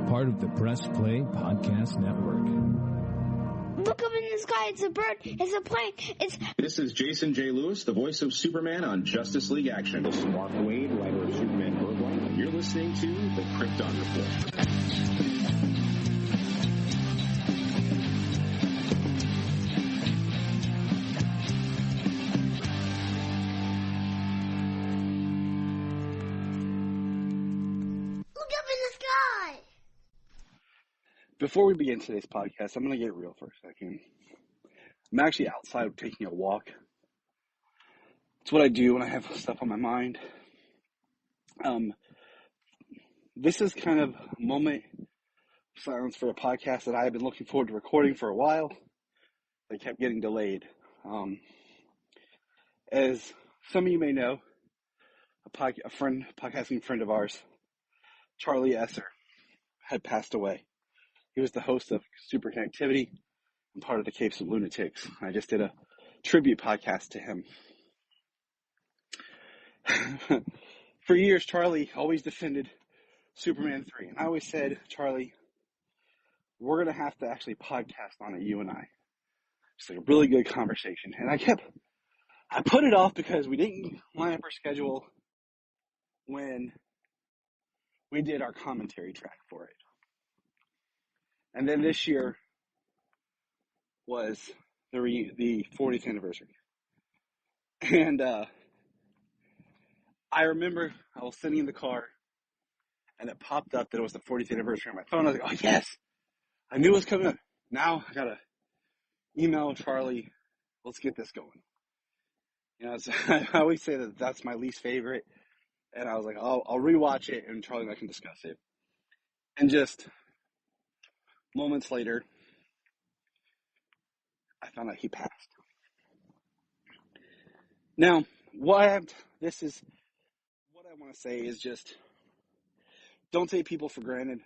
part of the Press Play Podcast Network. Look up in the sky. It's a bird. It's a plane. This is Jason J. Lewis, the voice of Superman on Justice League Action. This is Mark Wade, writer of Superman Birthright. You're listening to the Krypton Report. Before we begin today's podcast, I'm going to get real for a second. I'm actually outside taking a walk. It's what I do when I have stuff on my mind. This is kind of a moment of silence for a podcast that I have been looking forward to recording for a while. They kept getting delayed. As some of you may know, a podcasting friend of ours, Charlie Esser, had passed away. He was the host of Super Connectivity and part of the Capes of Lunatics. I just did a tribute podcast to him. For years, Charlie always defended Superman 3. And I always said, Charlie, we're going to have to actually podcast on it, you and I. It's like a really good conversation. And I put it off because we didn't line up our schedule when we did our commentary track for it. And then this year was the 40th anniversary. And I remember I was sitting in the car and it popped up that it was the 40th anniversary on my phone. I was like, oh, yes, I knew it was coming up. Now I got to email Charlie. Let's get this going. You know, I always say that that's my least favorite. And I was like, I'll rewatch it and Charlie and I can discuss it. And just moments later, I found out he passed. Now, what I want to say is just don't take people for granted.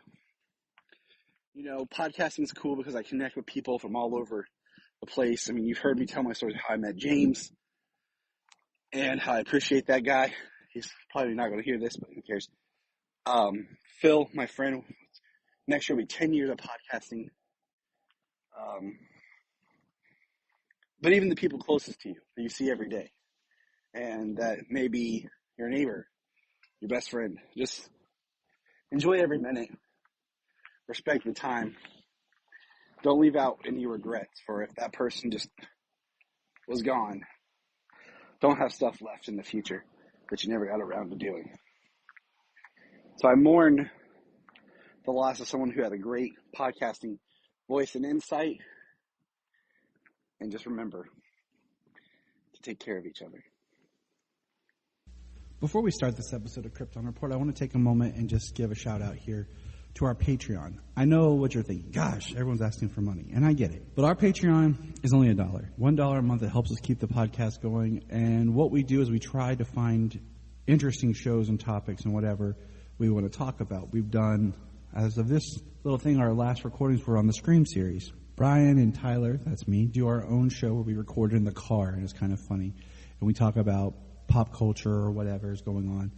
You know, podcasting is cool because I connect with people from all over the place. I mean, you've heard me tell my stories of how I met James and how I appreciate that guy. He's probably not going to hear this, but who cares? Phil, my friend, next year will be 10 years of podcasting. But even the people closest to you that you see every day, and that may be your neighbor, your best friend, just enjoy every minute. Respect the time. Don't leave out any regrets for if that person just was gone. Don't have stuff left in the future that you never got around to doing. So I mourn the loss of someone who had a great podcasting voice and insight. And just remember to take care of each other. Before we start this episode of Krypton Report, I want to take a moment and just give a shout out here to our Patreon. I know what you're thinking. Gosh, everyone's asking for money, and I get it. But our Patreon is only $1. $1 a month. It helps us keep the podcast going. And what we do is we try to find interesting shows and topics and whatever we want to talk about. We've done, as of this little thing, our last recordings were on the Scream series. Brian and Tyler, that's me, do our own show where we record in the car, and it's kind of funny. And we talk about pop culture or whatever is going on.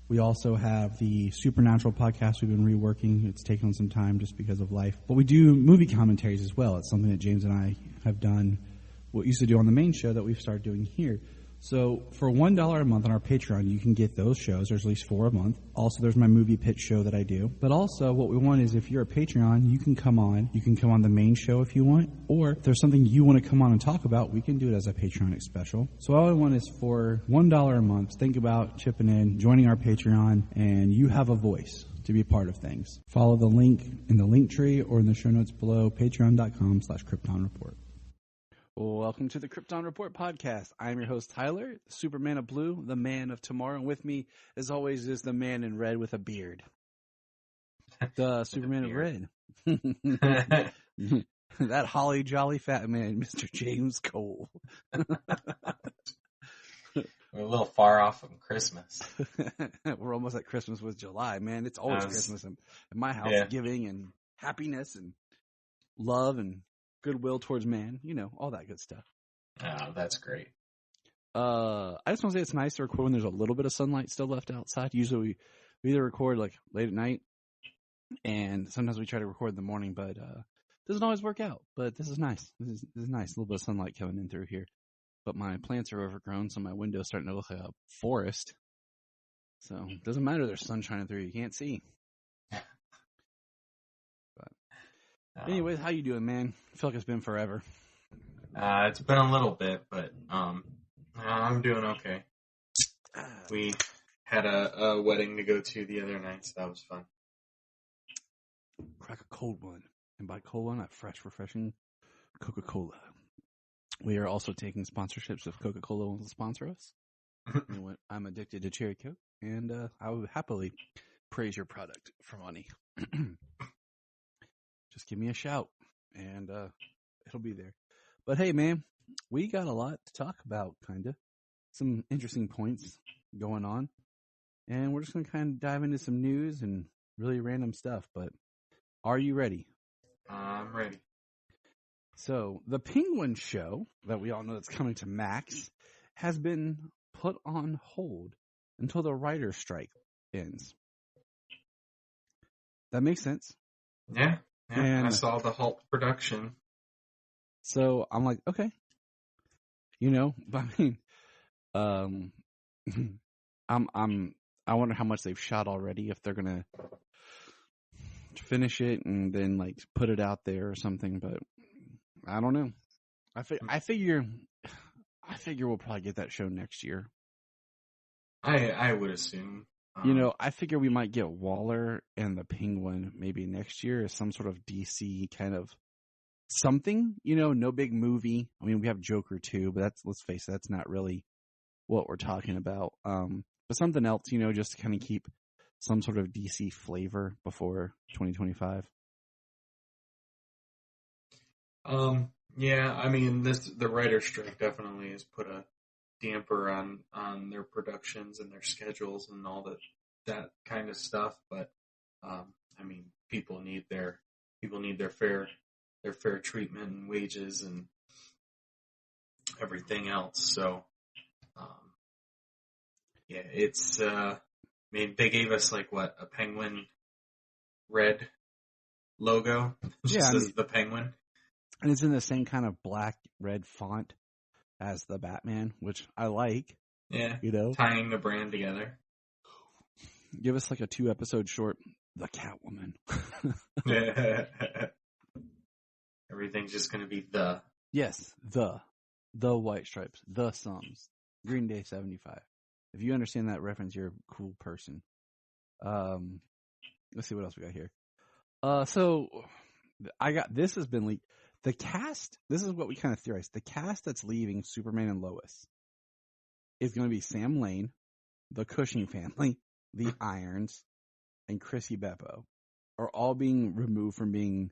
We also have the Supernatural podcast we've been reworking. It's taken on some time just because of life. But we do movie commentaries as well. It's something that James and I have done, what we used to do on the main show that we've started doing here. So for $1 a month on our Patreon, you can get those shows. There's at least 4 a month. Also, there's my movie pitch show that I do. But also, what we want is if you're a Patreon, you can come on. You can come on the main show if you want. Or if there's something you want to come on and talk about, we can do it as a Patreon special. So all I want is for $1 a month, think about chipping in, joining our Patreon, and you have a voice to be a part of things. Follow the link in the link tree or in the show notes below, patreon.com/KryptonReport. Welcome to the Krypton Report podcast. I'm your host, Tyler, the Superman of Blue, the man of tomorrow. And with me, as always, is the man in red with a beard. The Superman of red. That holly jolly fat man, Mr. James Cole. We're a little far off from Christmas. We're almost at Christmas with July, man. It's always Christmas in my house, giving and happiness and love and goodwill towards man, you know, all that good stuff. Oh, that's great. I just want to say it's nice to record when there's a little bit of sunlight still left outside. Usually we either record like late at night And sometimes we try to record in the morning, but doesn't always work out. But this is nice. This is nice. A little bit of sunlight coming in through here. But my plants are overgrown, so my window's starting to look like a forest. So it doesn't matter. There's sun shining through. You can't see. But anyways, how you doing, man? I feel like it's been forever. It's been a little bit, but I'm doing okay. We had a wedding to go to the other night, so that was fun. Crack a cold one. And by cold one, a fresh, refreshing Coca-Cola. We are also taking sponsorships if Coca-Cola wants to sponsor us. You know what? I'm addicted to Cherry Coke, and I would happily praise your product for money. Just give me a shout, and it'll be there. But hey, man, we got a lot to talk about, kind of. Some interesting points going on. And we're just going to kind of dive into some news and really random stuff. But are you ready? I'm ready. So, the Penguin show that we all know that's coming to Max has been put on hold until the writer's strike ends. That makes sense. Yeah. And I saw the Hulk production. So I'm like, okay, but I mean, I wonder how much they've shot already, if they're gonna finish it and then like put it out there or something. But I don't know. I figure we'll probably get that show next year. I would assume. I figure we might get Waller and the Penguin maybe next year as some sort of DC kind of something, no big movie. I mean, we have Joker too, but let's face it, that's not really what we're talking about. But something else, just to kind of keep some sort of DC flavor before 2025. Yeah, I mean, the writer's strike definitely has put a damper on their productions and their schedules and all that kind of stuff. But I mean, people need their fair treatment and wages and everything else. So yeah, it's I mean, they gave us like a penguin red logo. Just says the penguin. And it's in the same kind of black red font as the Batman, which I like. Yeah. Tying the brand together. Give us like a 2-episode short, The Catwoman. Everything's just going to be the. Yes, the White Stripes, the Sums, Green Day 75. If you understand that reference, you're a cool person. Let's see what else we got here. So this has been leaked. The cast, this is what we kind of theorized. The cast that's leaving Superman and Lois is going to be Sam Lane, the Cushing family, the Irons, and Chrissy Beppo are all being removed from being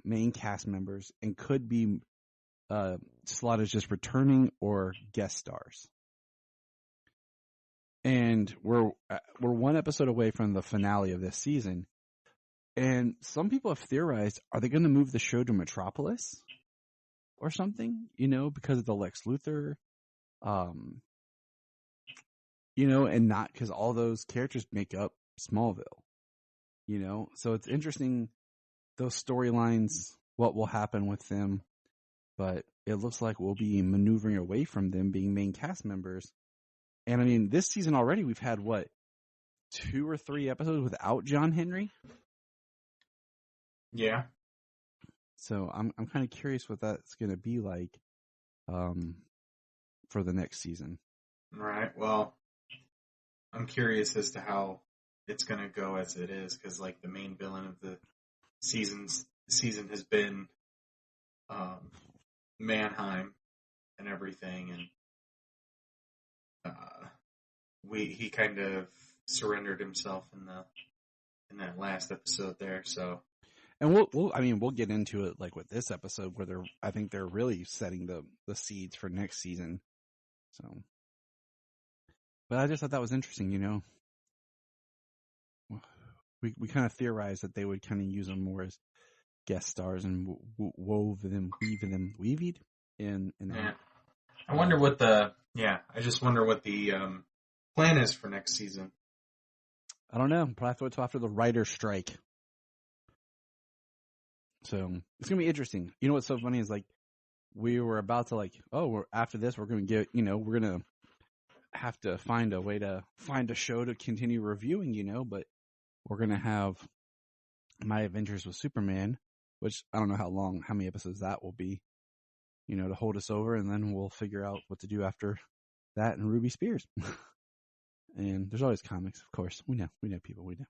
main cast members and could be slotted as just returning or guest stars. And we're one episode away from the finale of this season. And some people have theorized, are they going to move the show to Metropolis or something? Because of the Lex Luthor, and not because all those characters make up Smallville, So it's interesting, those storylines, what will happen with them. But it looks like we'll be maneuvering away from them being main cast members. And I mean, this season already, we've had 2 or 3 episodes without John Henry. Yeah. So I'm kind of curious what that's going to be like for the next season. Right. Well, I'm curious as to how it's going to go as it is, because like the main villain of the season has been Mannheim and everything, and he kind of surrendered himself in that last episode there. So. And we'll get into it like with this episode where I think they're really setting the seeds for next season. So, but I just thought that was interesting, We kind of theorized that they would kind of use them more as guest stars and weaved in. Yeah. I wonder what I just wonder what the plan is for next season. I don't know. Probably have to wait till after the writer's strike. So it's gonna be interesting. You know what's so funny is like we were about to after this we're gonna get we're gonna have to find a way to find a show to continue reviewing, but we're gonna have My Adventures with Superman, which I don't know how many episodes that will be, to hold us over, and then we'll figure out what to do after that and Ruby Spears. And there's always comics, of course. We know people, we know.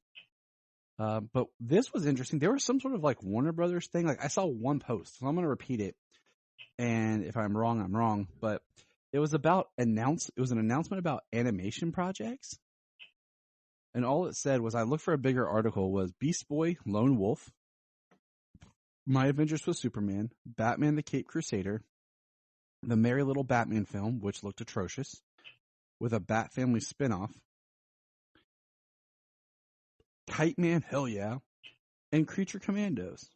But this was interesting. There was some sort of like Warner Brothers thing. Like I saw one post, so I'm going to repeat it. And if I'm wrong, I'm wrong. But it was an announcement about animation projects. And all it said was, I looked for a bigger article, was Beast Boy, Lone Wolf, My Adventures with Superman, Batman the Caped Crusader, the Merry Little Batman film, which looked atrocious, with a Bat Family spinoff, Kite Man, hell yeah, and Creature Commandos.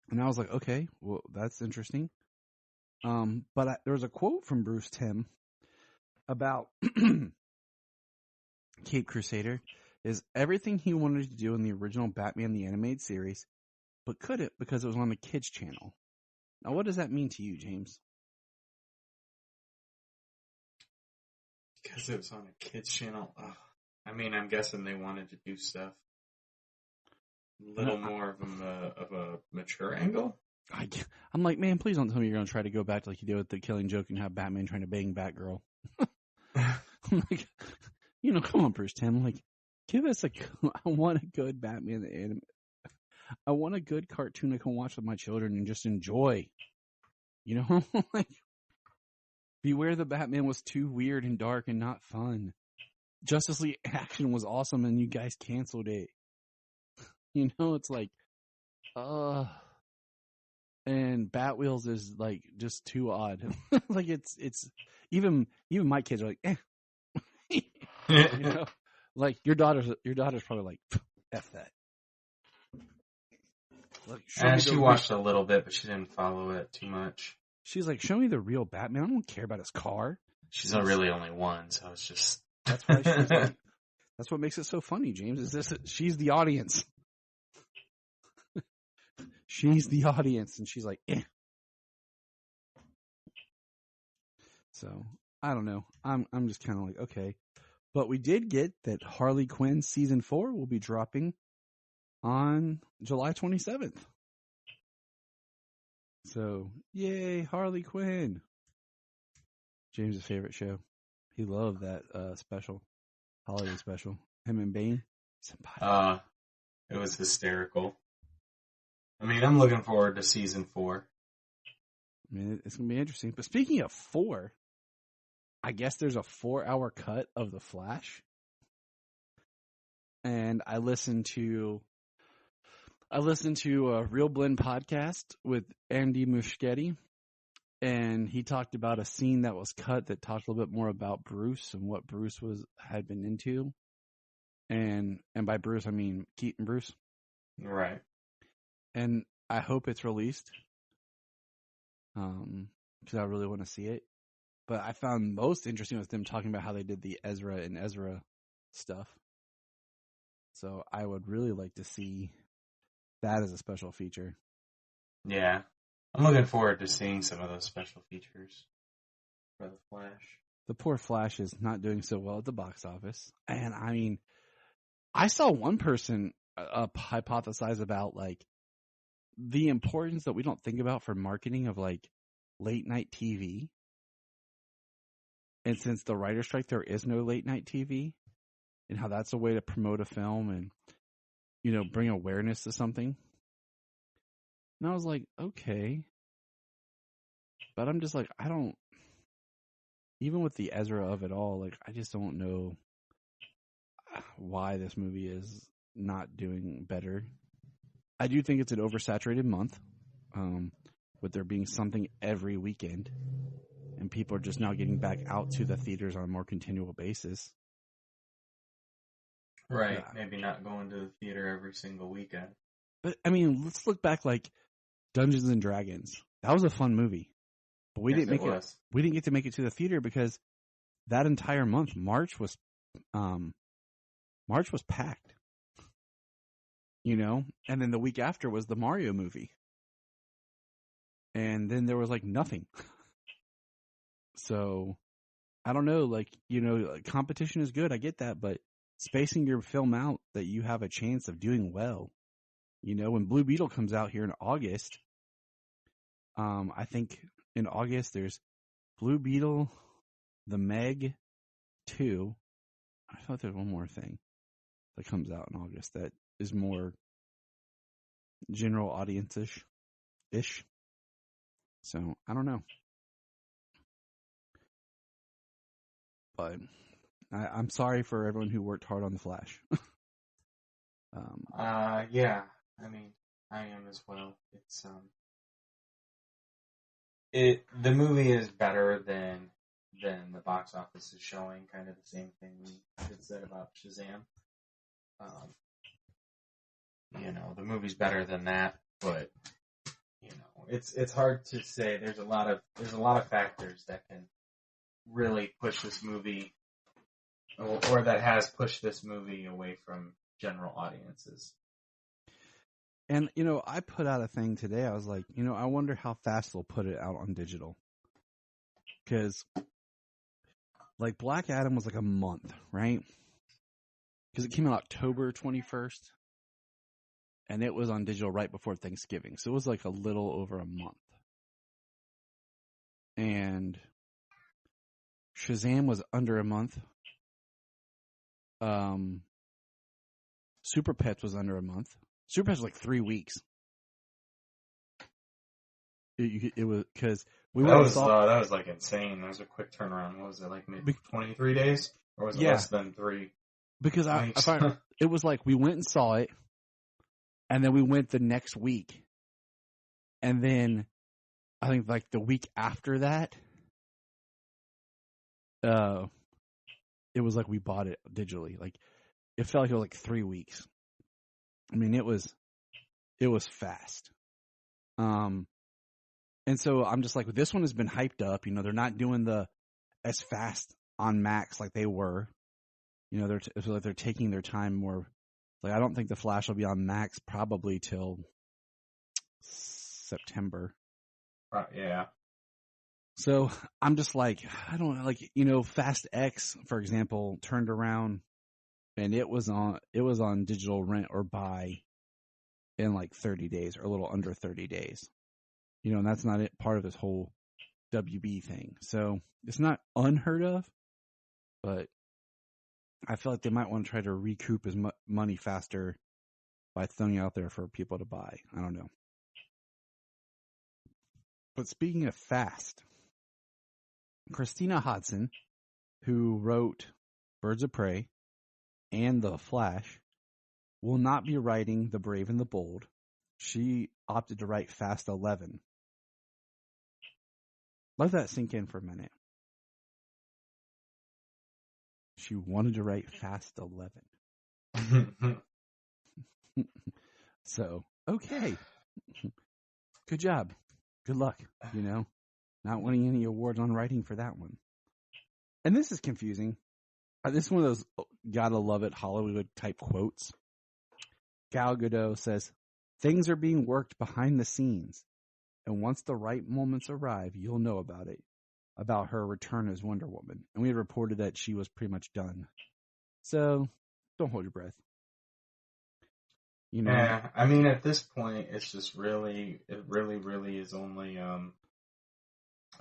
And I was like, okay, well, that's interesting. But there was a quote from Bruce Timm about Caped Crusader is everything he wanted to do in the original Batman the Animated Series, but couldn't because it was on the kids' channel. Now, what does that mean to you, James? Because it was on a kids' channel. Ugh. I mean, I'm guessing they wanted to do stuff a little more of a mature angle. I'm like, man, please don't tell me you're going to try to go back to like you did with the Killing Joke and have Batman trying to bang Batgirl. I'm like, come on, Bruce Timm. Like, give us I want a good Batman the anime. I want a good cartoon I can watch with my children and just enjoy. Like, Beware the Batman was too weird and dark and not fun. Justice League Action was awesome and you guys canceled it. It's like, and Batwheels is like just too odd. Like it's even my kids are like, like your daughter's probably like, F that. Like, she watched a little bit, but she didn't follow it too much. She's like, show me the real Batman. I don't care about his car. She's not really only one, so it's just. That's why she's like, that's what makes it so funny, James. She's the audience. She's the audience, and she's like, eh. So I don't know. I'm just kind of like, okay. But we did get that Harley Quinn season 4 will be dropping on July 27th. So, yay, Harley Quinn. James' favorite show. He loved that special, holiday special. Him and Bane. It was hysterical. I mean, I'm looking forward to season 4. I mean, it's going to be interesting. But speaking of 4, I guess there's a 4-hour cut of The Flash. And I listened to a Real Blend podcast with Andy Muschietti, and he talked about a scene that was cut that talked a little bit more about Bruce and what Bruce had been into. And by Bruce, I mean Keaton Bruce. Right. And I hope it's released. Because I really want to see it. But I found most interesting was them talking about how they did the Ezra and Ezra stuff. So I would really like to see that as a special feature. Yeah. I'm looking forward to seeing some of those special features for the Flash. The poor Flash is not doing so well at the box office. And I mean, I saw one person hypothesize about like the importance that we don't think about for marketing of like late night TV. And since the writer's strike, there is no late night TV, and how that's a way to promote a film and, bring awareness to something. And I was like, okay. But I'm just like, even with the Ezra of it all, like, I just don't know why this movie is not doing better. I do think it's an oversaturated month, with there being something every weekend. And people are just now getting back out to the theaters on a more continual basis. Right. Maybe not going to the theater every single weekend. But, I mean, let's look back like Dungeons and Dragons. That was a fun movie. But we didn't get to make it to the theater because that entire month, March March was packed. You know? And then the week after was the Mario movie. And then there was like nothing. So, I don't know, like, you know, competition is good, I get that, but spacing your film out that you have a chance of doing well. You know, when Blue Beetle comes out here in August, I think in August there's Blue Beetle, The Meg 2. I thought there's one more thing that comes out in August that is more general audience-ish. So, I don't know. But I'm sorry for everyone who worked hard on The Flash. Yeah. I mean, I am as well. It's the movie is better than the box office is showing. Kind of the same thing we had said about Shazam. You know, the movie's better than that, but you know, it's hard to say. There's a lot of factors that can really push this movie, or that has pushed this movie away from general audiences. And, you know, I put out a thing today. I was like, you know, I wonder how fast they'll put it out on digital. Because, like, Black Adam was like a month, right? Because it came out October 21st. And it was on digital right before Thanksgiving. So it was like a little over a month. And Shazam was under a month. Super Pets was under a month. Super Pets was like 3 weeks. It was because that was like insane. That was a quick turnaround. What was it, like maybe 23 days, or was it less than 3? Because it was like we went and saw it, and then we went the next week, and then I think like the week after that, it was like we bought it digitally. Like it felt like it was like 3 weeks. I mean, it was fast. And so I'm just like, this one has been hyped up. You know, they're not doing as fast on Max like they were. You know, they're taking their time more. Like, I don't think the Flash will be on Max probably till September. Yeah. So I'm just like, I don't know, like, you know, Fast X, for example, turned around and it was on digital rent or buy in like 30 days or a little under 30 days. You know, and that's not part of this whole WB thing. So it's not unheard of, but I feel like they might want to try to recoup his money faster by throwing it out there for people to buy. I don't know. But speaking of fast, Christina Hodson, who wrote Birds of Prey and The Flash, will not be writing The Brave and the Bold. She opted to write Fast 11. Let that sink in for a minute. She wanted to write Fast 11. So, okay. Good job. Good luck, you know. Not winning any awards on writing for that one. And this is confusing. This is one of those gotta love it Hollywood type quotes. Gal Gadot says, "Things are being worked behind the scenes, and once the right moments arrive, you'll know about it." About her return as Wonder Woman. And we had reported that she was pretty much done. So, don't hold your breath. You know? Yeah, I mean, at this point, it's just really is only a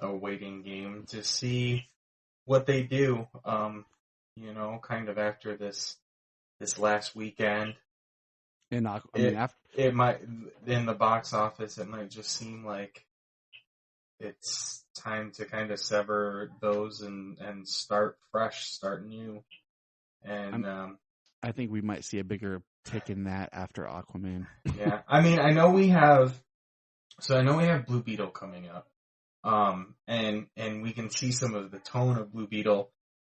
waiting game to see what they do. You know, kind of after this last weekend. And it might, in the box office, it might just seem like it's time to kind of sever those and start fresh, start new. And I think we might see a bigger tick in that after Aquaman. Yeah, I mean, I know we have Blue Beetle coming up, and we can see some of the tone of Blue Beetle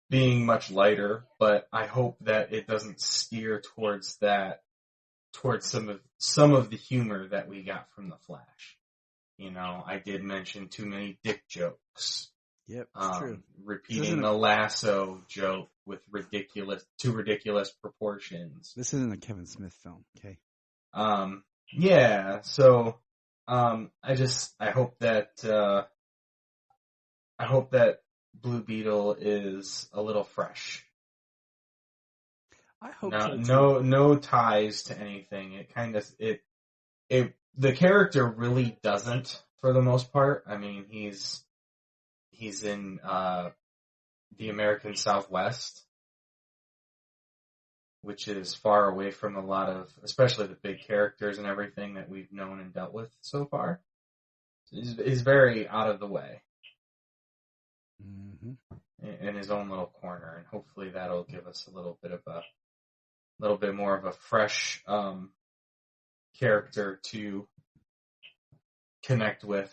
being much lighter, but I hope that it doesn't steer towards some of the humor that we got from The Flash. You know, I did mention too many dick jokes. Yep, it's true. Repeating the lasso joke with ridiculous proportions. This isn't a Kevin Smith film, okay? Yeah, so, I hope that Blue Beetle is a little fresh. I hope so too. No ties to anything. The character really doesn't, for the most part. I mean, he's in, the American Southwest, which is far away from a lot of, especially the big characters and everything that we've known and dealt with so far. He's very out of the way. Mm-hmm. In his own little corner, and hopefully that'll give us a little bit more of a fresh character to connect with.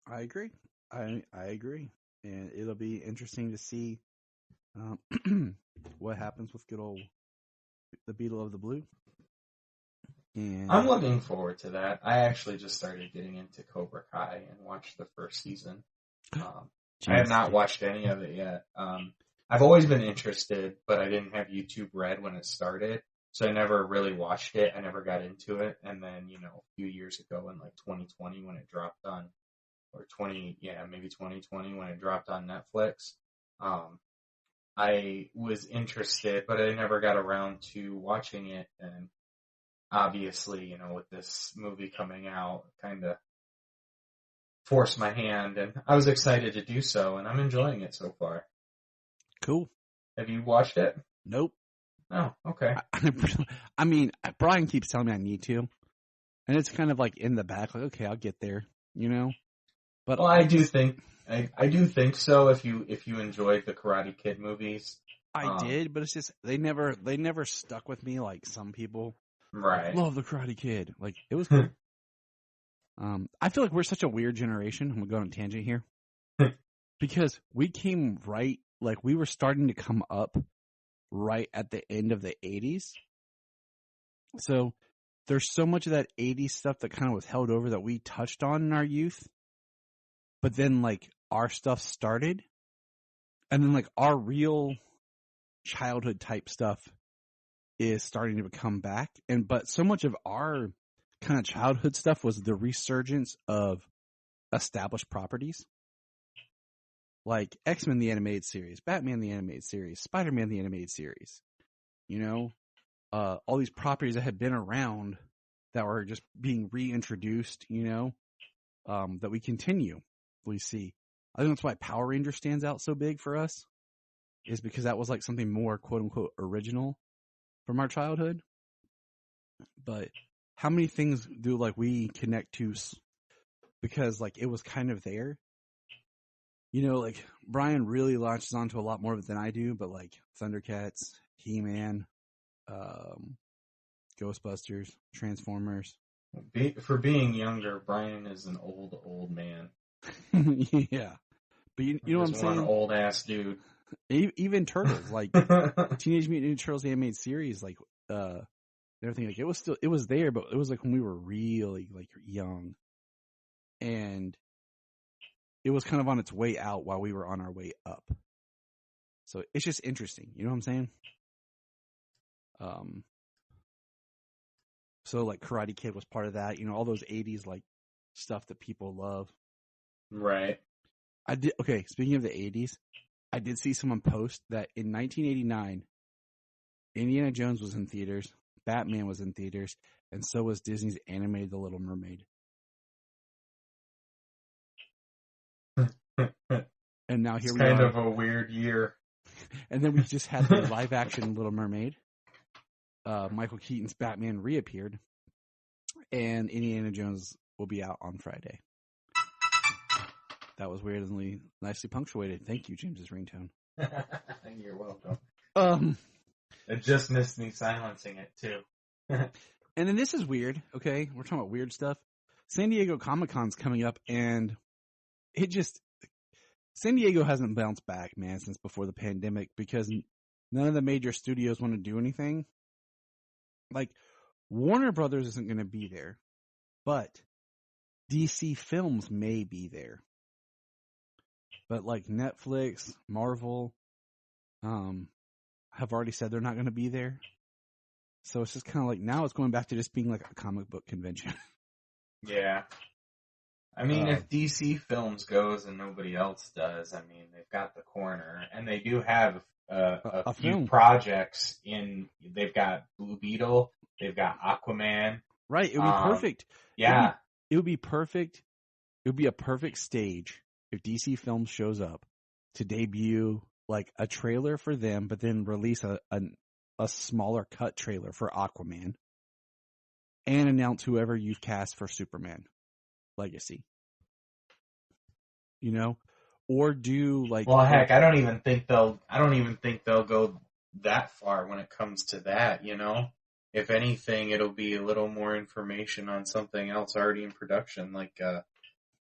I agree. I agree, and it'll be interesting to see what happens with good old the Beetle of the Blue. And I'm looking forward to that. I actually just started getting into Cobra Kai and watched the first season. I have not watched any of it yet. I've always been interested, but I didn't have YouTube Red when it started, so I never really watched it. I never got into it, and then, a few years ago in like 2020 when it dropped on, maybe 2020 when it dropped on Netflix, I was interested, but I never got around to watching it, and obviously, with this movie coming out, kind of forced my hand, and I was excited to do so, and I'm enjoying it so far. Cool. Have you watched it? Nope. Oh, okay. I mean, Brian keeps telling me I need to, and it's kind of like in the back, like, okay, I'll get there, But I do think so. If you enjoyed the Karate Kid movies, I did, but it's just they never stuck with me like some people. Right. Love the Karate Kid. Like, it was cool. I feel like we're such a weird generation. I'm going to go on a tangent here. Because we came we were starting to come up right at the end of the 80s. So there's so much of that 80s stuff that kind of was held over that we touched on in our youth. But then, our stuff started. And then, our real childhood type stuff is starting to come back. But so much of our kind of childhood stuff was the resurgence of established properties. Like X-Men the Animated Series, Batman the Animated Series, Spider-Man the Animated Series. All these properties that had been around that were just being reintroduced, that we continually see. I think that's why Power Rangers stands out so big for us, is because that was something more quote-unquote original from our childhood. But how many things do we connect to because it was kind of there? Brian really latches onto a lot more of it than I do, but Thundercats, He-Man, Ghostbusters, Transformers. For being younger, Brian is an old man. Yeah. But you know what I'm saying? One old ass dude. Even Turtles, Teenage Mutant Ninja Turtles the Animated Series, everything, it was there, but it was when we were really young. And it was kind of on its way out while we were on our way up. So it's just interesting. You know what I'm saying? So Karate Kid was part of that. All those 80s stuff that people love. Right. Okay, speaking of the 80s, I did see someone post that in 1989, Indiana Jones was in theaters, Batman was in theaters, and so was Disney's animated The Little Mermaid. And now here we are. It's kind of a weird year. And then we just had the live action Little Mermaid. Michael Keaton's Batman reappeared. And Indiana Jones will be out on Friday. That was weirdly nicely punctuated. Thank you, James's ringtone. You're welcome. It just missed me silencing it too. And then this is weird, okay? We're talking about weird stuff. San Diego Comic-Con's coming up, and San Diego hasn't bounced back, man, since before the pandemic, because none of the major studios want to do anything. Warner Brothers isn't going to be there, but DC films may be there. But like Netflix, Marvel, have already said they're not going to be there. So it's just kind of like, now it's going back to just being like a comic book convention. Yeah. I mean, if DC Films goes and nobody else does, I mean, they've got the corner, and they do have a few film. projects in. They've got Blue Beetle, they've got Aquaman. Right, it would be perfect. Yeah. It would be perfect. It would be a perfect stage if DC Films shows up to debut like a trailer for them, but then release a smaller cut trailer for Aquaman and announce whoever you've cast for Superman Legacy. You know, or do like. Well, heck, I don't even think they'll go that far when it comes to that. You know, if anything, it'll be a little more information on something else already in production, like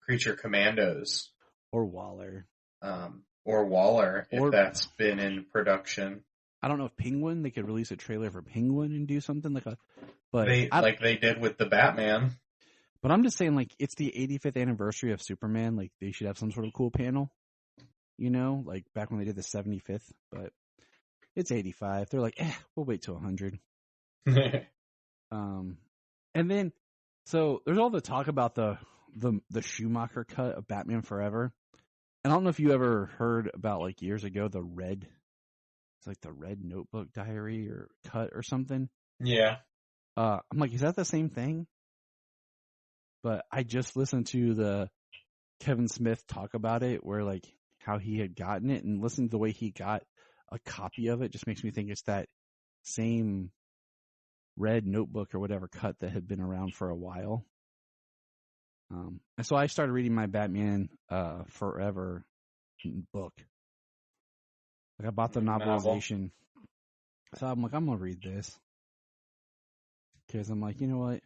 Creature Commandos or Waller. If that's been in production. I don't know if Penguin, they could release a trailer for Penguin and do something like they did with the Batman. But I'm just saying, like, it's the 85th anniversary of Superman. Like, they should have some sort of cool panel, you know, like back when they did the 75th. But it's 85. They're like, we'll wait till 100. And then, so there's all the talk about the Schumacher cut of Batman Forever. And I don't know if you ever heard about, like, years ago, the Red Notebook diary or cut or something. Yeah. I'm like, is that the same thing? But I just listened to the Kevin Smith talk about it, where like how he had gotten it, and listening to the way he got a copy of it just makes me think it's that same Red Notebook or whatever cut that had been around for a while. And so I started reading my Batman Forever book. Like I bought the novelization. So I'm like, I'm gonna read this because I'm like, you know what?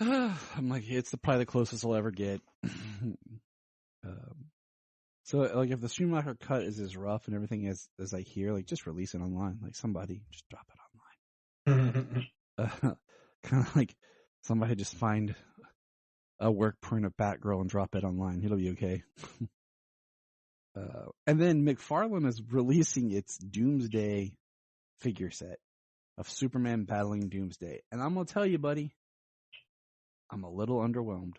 I'm like, it's probably the closest I'll ever get. So, like, if the Schumacher cut is as rough and everything as I hear, like, just release it online. Like, somebody just drop it online. Kind of like somebody just find a work print of Batgirl and drop it online. It'll be okay. And then McFarlane is releasing its Doomsday figure set of Superman battling Doomsday. And I'm going to tell you, buddy, I'm a little underwhelmed.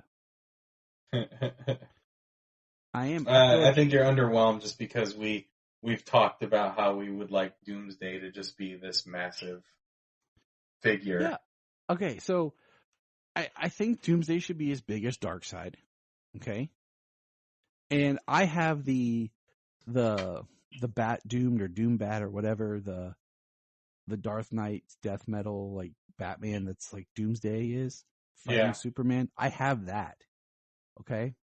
I am. I think you're underwhelmed just because we've talked about how we would like Doomsday to just be this massive figure. Yeah. Okay, so I think Doomsday should be as big as Darkseid. Okay. And I have the Bat Doomed or Doom Bat or whatever, the Darth Knight death metal like Batman that's like Doomsday is fighting Superman. I have that. Okay.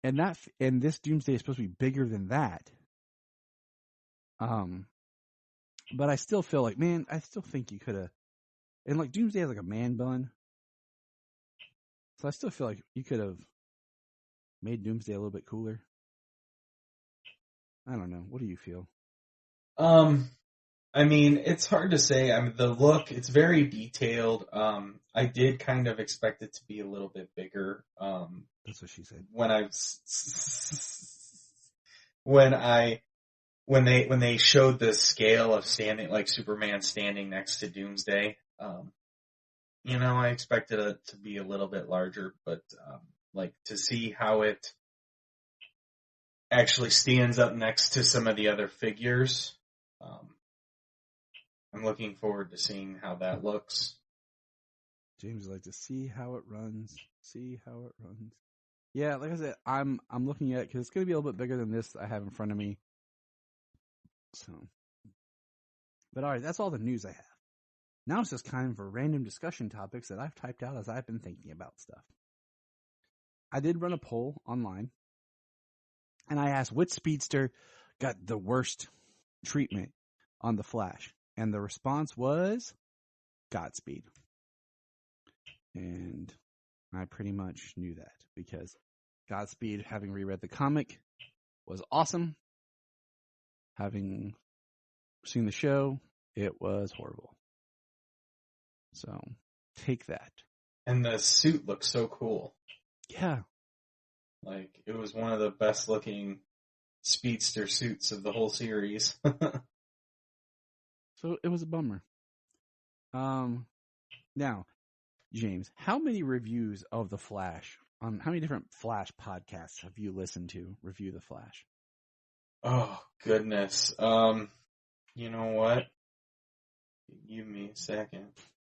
And this Doomsday is supposed to be bigger than that. But I still feel like, man, I still think you could have, and like Doomsday has like a man bun. So I still feel like you could have made Doomsday a little bit cooler. I don't know. What do you feel? I mean, it's hard to say. I mean, the look, it's very detailed. I did kind of expect it to be a little bit bigger. That's what she said. When they showed the scale of standing, like Superman standing next to Doomsday, I expected it to be a little bit larger, but like to see how it actually stands up next to some of the other figures. I'm looking forward to seeing how that looks. James would like to see how it runs. Yeah, like I said, I'm looking at it because it's going to be a little bit bigger than this I have in front of me. So, but all right, that's all the news I have. Now it's just time for random discussion topics that I've typed out as I've been thinking about stuff. I did run a poll online, and I asked which speedster got the worst treatment on the Flash, and the response was Godspeed. And I pretty much knew that because Godspeed, having reread the comic, was awesome. Having seen the show, it was horrible. So, take that. And the suit looks so cool. Yeah. Like, it was one of the best looking speedster suits of the whole series. So it was a bummer. Now, James, how many reviews of The Flash, how many different Flash podcasts have you listened to review The Flash? Oh, goodness. You know what? Give me a second.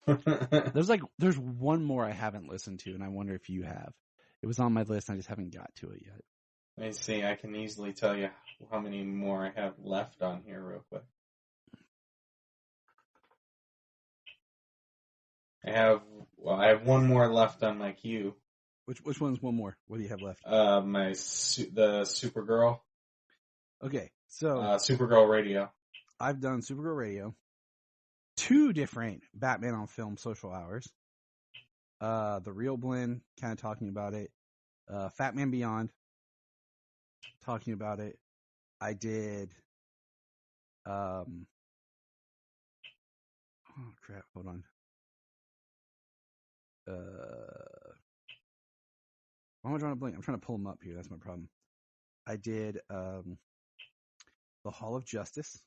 There's one more I haven't listened to, and I wonder if you have. It was on my list, and I just haven't got to it yet. Let me see. I can easily tell you how many more I have left on here real quick. I have one more left on my queue. Which one's one more? What do you have left? The Supergirl. Okay, so Supergirl Radio. I've done Supergirl Radio, 2 different Batman on Film social hours, the Real Blend, kind of talking about it, Fat Man Beyond, talking about it. I did, oh crap, hold on. Why am I drawing a blank? I'm trying to pull them up here. That's my problem. I did the Hall of Justice.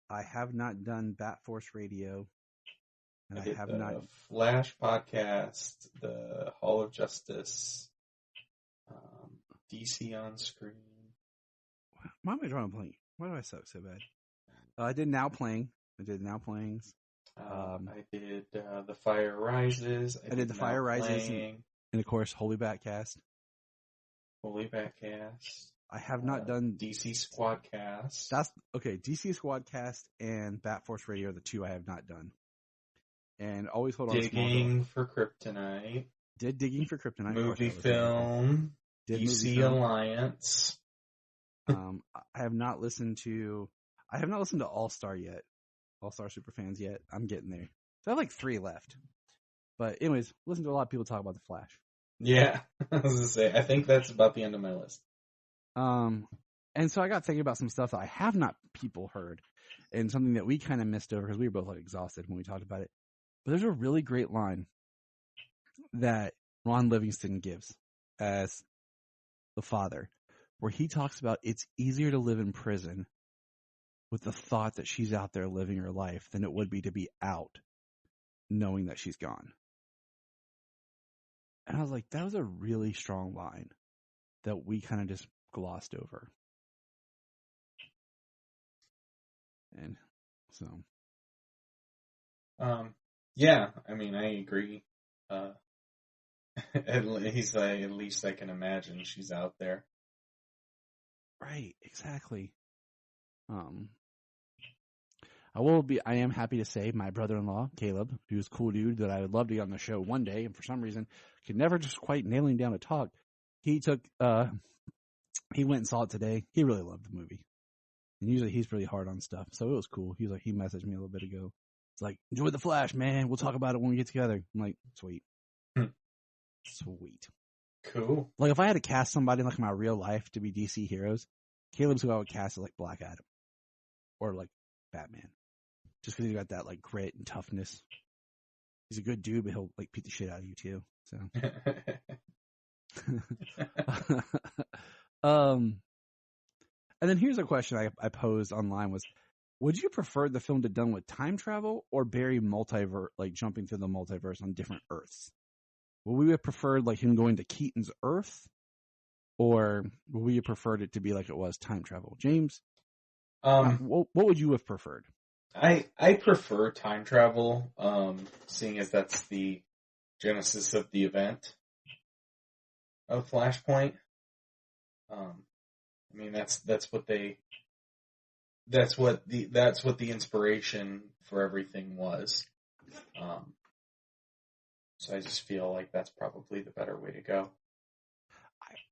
I have not done Bat Force Radio. And I have not. Flash podcast, the Hall of Justice, DC on Screen. Why am I drawing a blank? Why do I suck so bad? I did Now Playing. I did Now Playings. I did The Fire Rises. I did The Fire Rises. And of course, Holy Batcast. Holy Batcast. I have not done DC Squadcast. That's okay. DC Squadcast and Bat Force Radio are the 2 I have not done. And always hold on. Digging for Kryptonite. Did Digging for Kryptonite. Movie film. DC Alliance. I have not listened to All Star yet. All Star Superfans yet. I'm getting there. So I have like 3 left. But anyways, listen to a lot of people talk about The Flash. Yeah, I was gonna say, I think that's about the end of my list. And so I got thinking about some stuff that I have not people heard, and something that we kind of missed over because we were both like exhausted when we talked about it. But there's a really great line that Ron Livingston gives as the father, where he talks about it's easier to live in prison with the thought that she's out there living her life than it would be to be out knowing that she's gone. And I was like, that was a really strong line that we kind of just glossed over. And so. Yeah, I mean, I agree. At least I can imagine she's out there. Right, exactly. I am happy to say my brother-in-law, Caleb, who's a cool dude that I would love to get on the show one day, and for some reason could never just quite nail him down to talk. He went and saw it today. He really loved the movie. And usually he's really hard on stuff, so it was cool. He messaged me a little bit ago. It's like, enjoy The Flash, man. We'll talk about it when we get together. I'm like, sweet. Sweet. Cool. Like, if I had to cast somebody like in my real life to be DC heroes, Caleb's who I would cast as like Black Adam. Or like Batman. Just because he's got that like grit and toughness. He's a good dude, but he'll like beat the shit out of you too. So. And then here's a question I posed online was, would you prefer the film to done with time travel or bury multiverse, like jumping through the multiverse on different Earths? Would we have preferred like him going to Keaton's Earth, or would we have preferred it to be like it was time travel? James, what would you have preferred? I prefer time travel, seeing as that's the genesis of the event of Flashpoint. I mean, that's what the inspiration for everything was. So I just feel like that's probably the better way to go.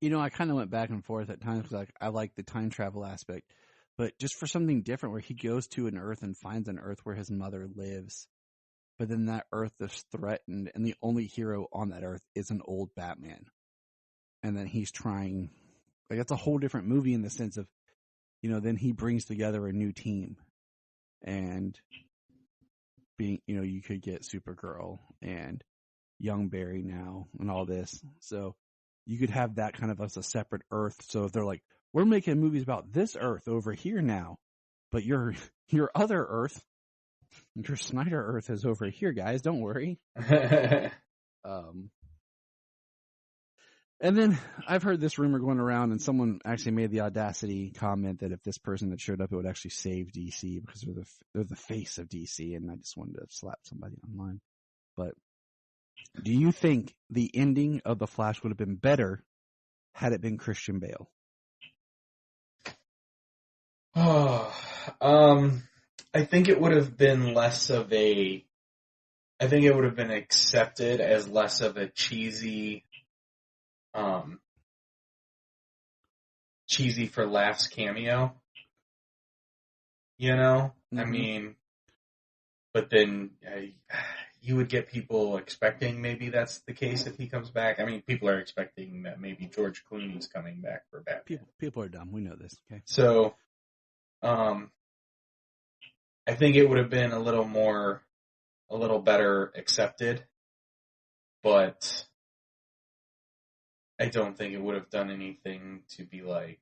I kind of went back and forth at times because I like the time travel aspect, but just for something different where he goes to an Earth and finds an Earth where his mother lives, but then that Earth is threatened and the only hero on that Earth is an old Batman. And then he's trying, like, that's a whole different movie in the sense of, then he brings together a new team and being, you could get Supergirl and young Barry now and all this. So you could have that kind of as a separate Earth. So if they're like, we're making movies about this Earth over here now, but your other Earth, your Snyder Earth is over here, guys. Don't worry. And then I've heard this rumor going around, and someone actually made the audacity comment that if this person had showed up, it would actually save DC because they're the face of DC, and I just wanted to slap somebody online. But do you think the ending of The Flash would have been better had it been Christian Bale? I think it would have been I think it would have been accepted as less of a cheesy for laughs cameo. You know? Mm-hmm. I mean, but then you would get people expecting maybe that's the case if he comes back. I mean, people are expecting that maybe George Clooney's coming back for Batman. People are dumb. We know this. Okay. So, I think it would have been a little better accepted, but I don't think it would have done anything to be like,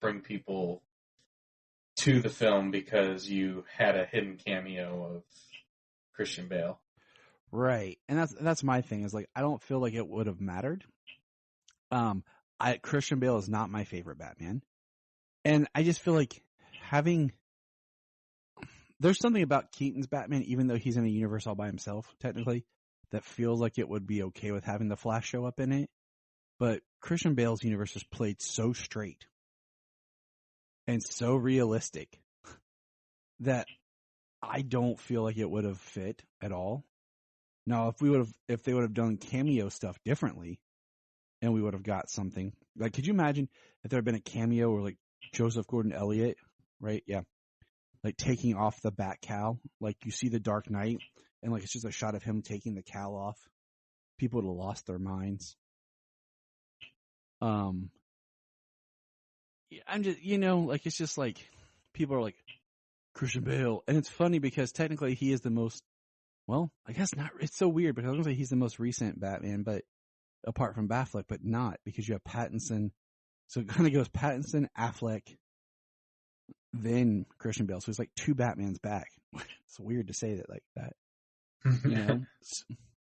bring people to the film because you had a hidden cameo of Christian Bale. Right. And that's my thing is like, I don't feel like it would have mattered. Christian Bale is not my favorite Batman. And I just feel like there's something about Keaton's Batman, even though he's in a universe all by himself, technically, that feels like it would be okay with having the Flash show up in it. But Christian Bale's universe is played so straight and so realistic that I don't feel like it would have fit at all. Now, if they would have done cameo stuff differently, and we would have got something like, could you imagine if there had been a cameo or like Joseph Gordon-Levitt, right? Yeah, like taking off the bat cowl, like you see the Dark Knight, and like it's just a shot of him taking the cowl off. People would have lost their minds. I'm just, like it's just like people are like Christian Bale, and it's funny because technically he is the most. Well, I guess not. It's so weird because I was gonna say he's the most recent Batman, but apart from Affleck, but not because you have Pattinson. So it kind of goes Pattinson, Affleck, then Christian Bale. So it's like two Batmans back. It's weird to say that like that.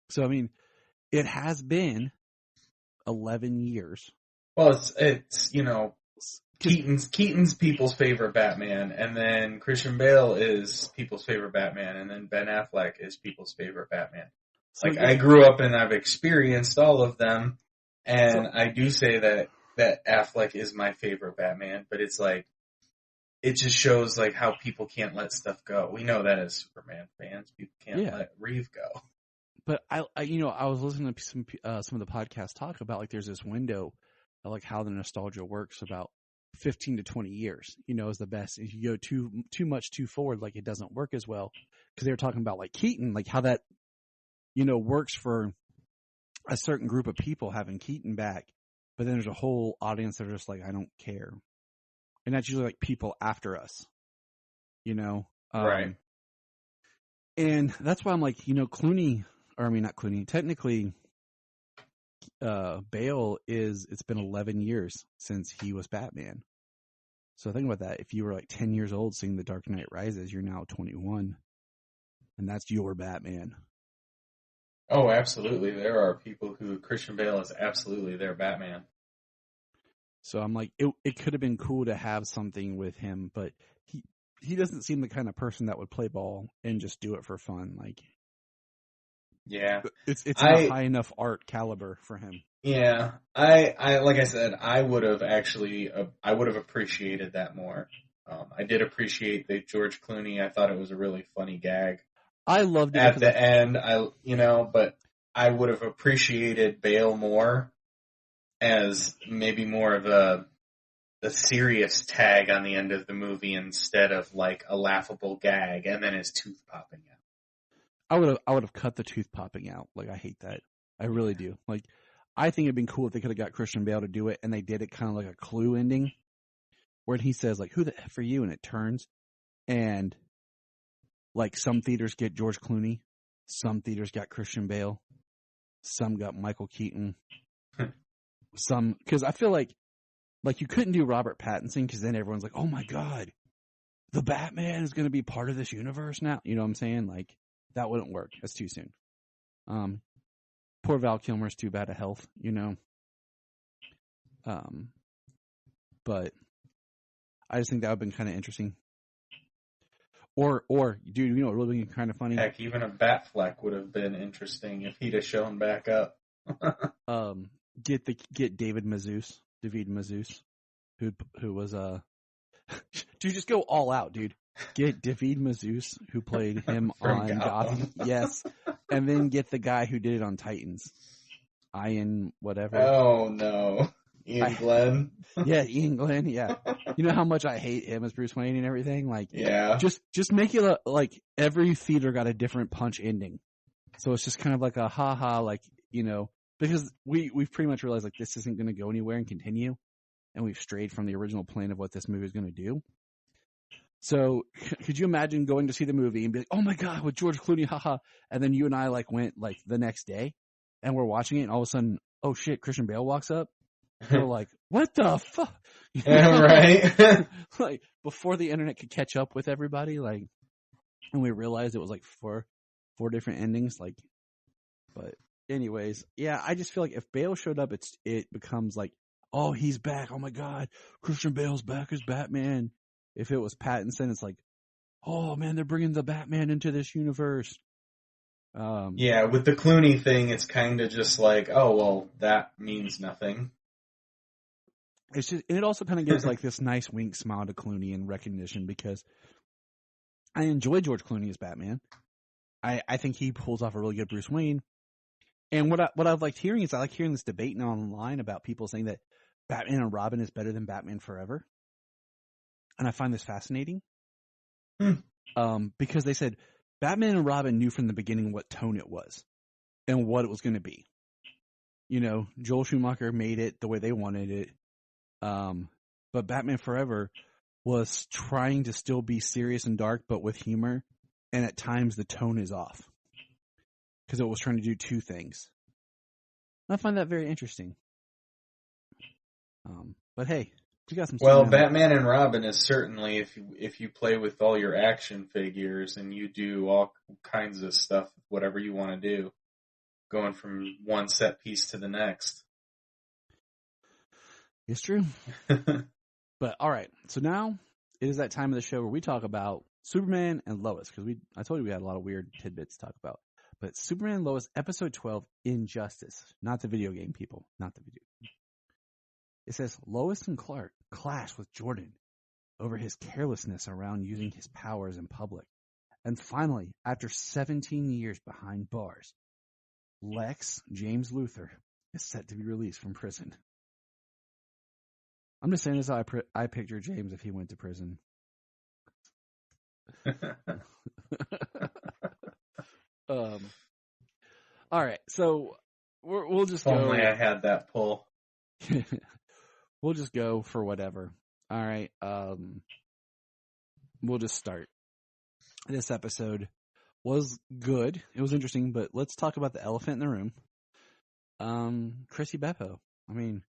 So I mean, it has been 11 years. Well, it's Keaton's people's favorite Batman, and then Christian Bale is people's favorite Batman, and then Ben Affleck is people's favorite Batman. So, I grew up and I've experienced all of them, and I do say that Affleck is my favorite Batman, but it's like, it just shows like how people can't let stuff go. We know that as Superman fans, people can't let Reeve go. But I was listening to some of the podcasts talk about like there's this window of like how the nostalgia works about 15 to 20 years, is the best. If you go too much too forward, like it doesn't work as well. Because they were talking about like Keaton, like how that, works for a certain group of people having Keaton back. But then there's a whole audience that are just like, I don't care. And that's usually like people after us, Right. And that's why I'm like, Clooney, or I mean, not Clooney, technically, Bale it's been 11 years since he was Batman. So think about that. If you were like 10 years old seeing The Dark Knight Rises, you're now 21. And that's your Batman. Oh, absolutely. There are people who Christian Bale is absolutely their Batman. So I'm like, it could have been cool to have something with him, but he doesn't seem the kind of person that would play ball and just do it for fun. Like, yeah, it's not high enough art caliber for him. Yeah, I like I said, I would have appreciated that more. I did appreciate the George Clooney. I thought it was a really funny gag. I loved it at the end. But I would have appreciated Bale more as maybe more of the serious tag on the end of the movie instead of like a laughable gag and then his tooth popping out. I would have cut the tooth popping out. Like, I hate that. I really do. Like, I think it'd been cool if they could have got Christian Bale to do it and they did it kind of like a Clue ending where he says like, who the F are you? And it turns and like some theaters get George Clooney, some theaters got Christian Bale. Some got Michael Keaton. Some, because I feel like you couldn't do Robert Pattinson because then everyone's like, oh my God, the Batman is going to be part of this universe now. You know what I'm saying? Like, that wouldn't work. That's too soon. Poor Val Kilmer's too bad of health, you know. But I just think that would have been kind of interesting. Or, dude, you know what would really be kind of funny? Heck, even a Batfleck would have been interesting if he'd have shown back up. Get David Mazouz, who was dude, just go all out, dude. Get David Mazouz, who played him on Gotham. Yes. And then get the guy who did it on Titans. Ian whatever. Oh, no. Ian Glenn? Yeah, Ian Glenn, yeah. You know how much I hate him as Bruce Wayne and everything? Like, yeah. Just make it like every theater got a different punch ending. So it's just kind of like a ha-ha, like, you know, because we've pretty much realized, like, this isn't going to go anywhere and continue. And we've strayed from the original plan of what this movie is going to do. So could you imagine going to see the movie and be like, oh my God, with George Clooney, haha. And then you and I like went like the next day and we're watching it and all of a sudden, oh shit, Christian Bale walks up. And we're like, what the fuck? Yeah, right. Like before the internet could catch up with everybody, like, and we realized it was like four different endings. Like, but anyways, yeah, I just feel like if Bale showed up, it becomes like, oh, he's back. Oh my God, Christian Bale's back as Batman. If it was Pattinson, it's like, oh man, they're bringing the Batman into this universe. Yeah, with the Clooney thing, it's kind of just like, oh, well, that means nothing. It's just, and it also kind of gives like this nice wink smile to Clooney in recognition because I enjoy George Clooney as Batman. I think he pulls off a really good Bruce Wayne. And what I've liked hearing is I like hearing this debate now online about people saying that Batman and Robin is better than Batman Forever. And I find this fascinating. Because they said Batman and Robin knew from the beginning what tone it was and what it was going to be. You know, Joel Schumacher made it the way they wanted it. But Batman Forever was trying to still be serious and dark, but with humor. And at times the tone is off because it was trying to do two things. And I find that very interesting. But hey, we got some. Well, Batman and Robin is certainly if you play with all your action figures and you do all kinds of stuff, whatever you want to do, going from one set piece to the next. It's true. But all right, so now it is that time of the show where we talk about Superman and Lois, because I told you we had a lot of weird tidbits to talk about. But Superman and Lois, episode 12, Injustice. Not the video game, people. Not the video game. It says, Lois and Clark clash with Jordan over his carelessness around using his powers in public. And finally, after 17 years behind bars, Lex James Luthor is set to be released from prison. I'm just saying this how I picture James if he went to prison. All right, so we'll just go. Only I had that pull. We'll just go for whatever. All right, we'll just start. This episode was good. It was interesting, but let's talk about the elephant in the room. Chrissy Beppo. I mean,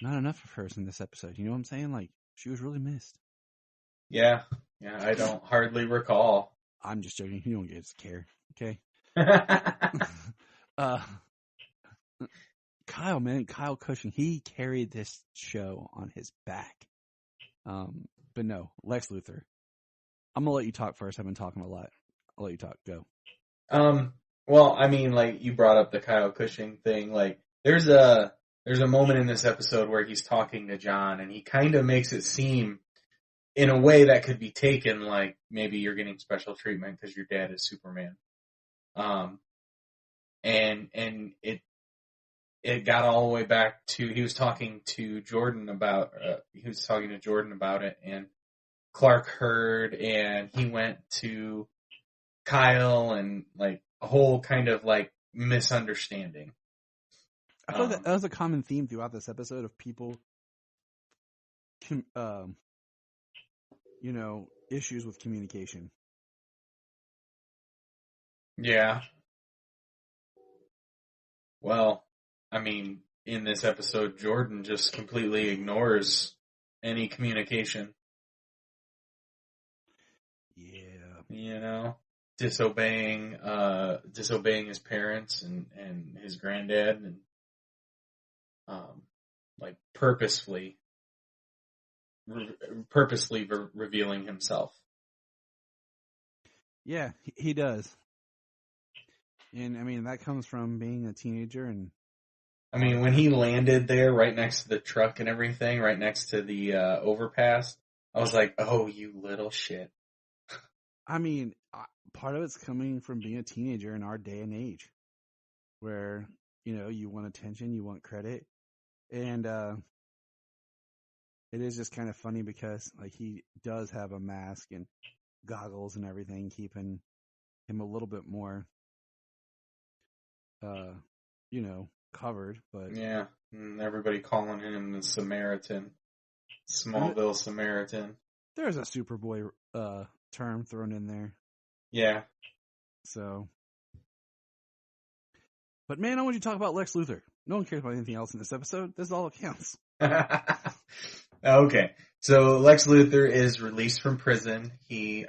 not enough of her in this episode. You know what I'm saying? Like, she was really missed. Yeah, I don't hardly recall. I'm just joking. You don't get to care, okay? Kyle Cushing, he carried this show on his back. But no, Lex Luthor. I'm gonna let you talk first. I've been talking a lot. I'll let you talk. Go. Well, I mean, like, you brought up the Kyle Cushing thing. Like, there's a moment in this episode where he's talking to John, and he kind of makes it seem in a way that could be taken like maybe you're getting special treatment because your dad is Superman. And it got all the way back to, he was talking to Jordan about it, and Clark heard, and he went to Kyle, and like a whole kind of like misunderstanding. I feel that was a common theme throughout this episode of people, issues with communication. Yeah. Well, I mean, in this episode, Jordan just completely ignores any communication. Yeah. You know, disobeying his parents and his granddad, and like purposefully revealing himself. Yeah, he does. And I mean, that comes from being a teenager. And I mean, when he landed there right next to the truck and everything, right next to the overpass, I was like, oh, you little shit. I mean, part of it's coming from being a teenager in our day and age, where, you know, you want attention, you want credit. And it is just kind of funny because, like, he does have a mask and goggles and everything, keeping him a little bit more, you know, covered. But Yeah, and everybody calling him the Samaritan, Smallville Samaritan. there's a Superboy term thrown in there. Yeah. So, but man, I want you to talk about Lex Luthor. No one cares about anything else in this episode. This is all that counts. Okay, so Lex Luthor is released from prison. He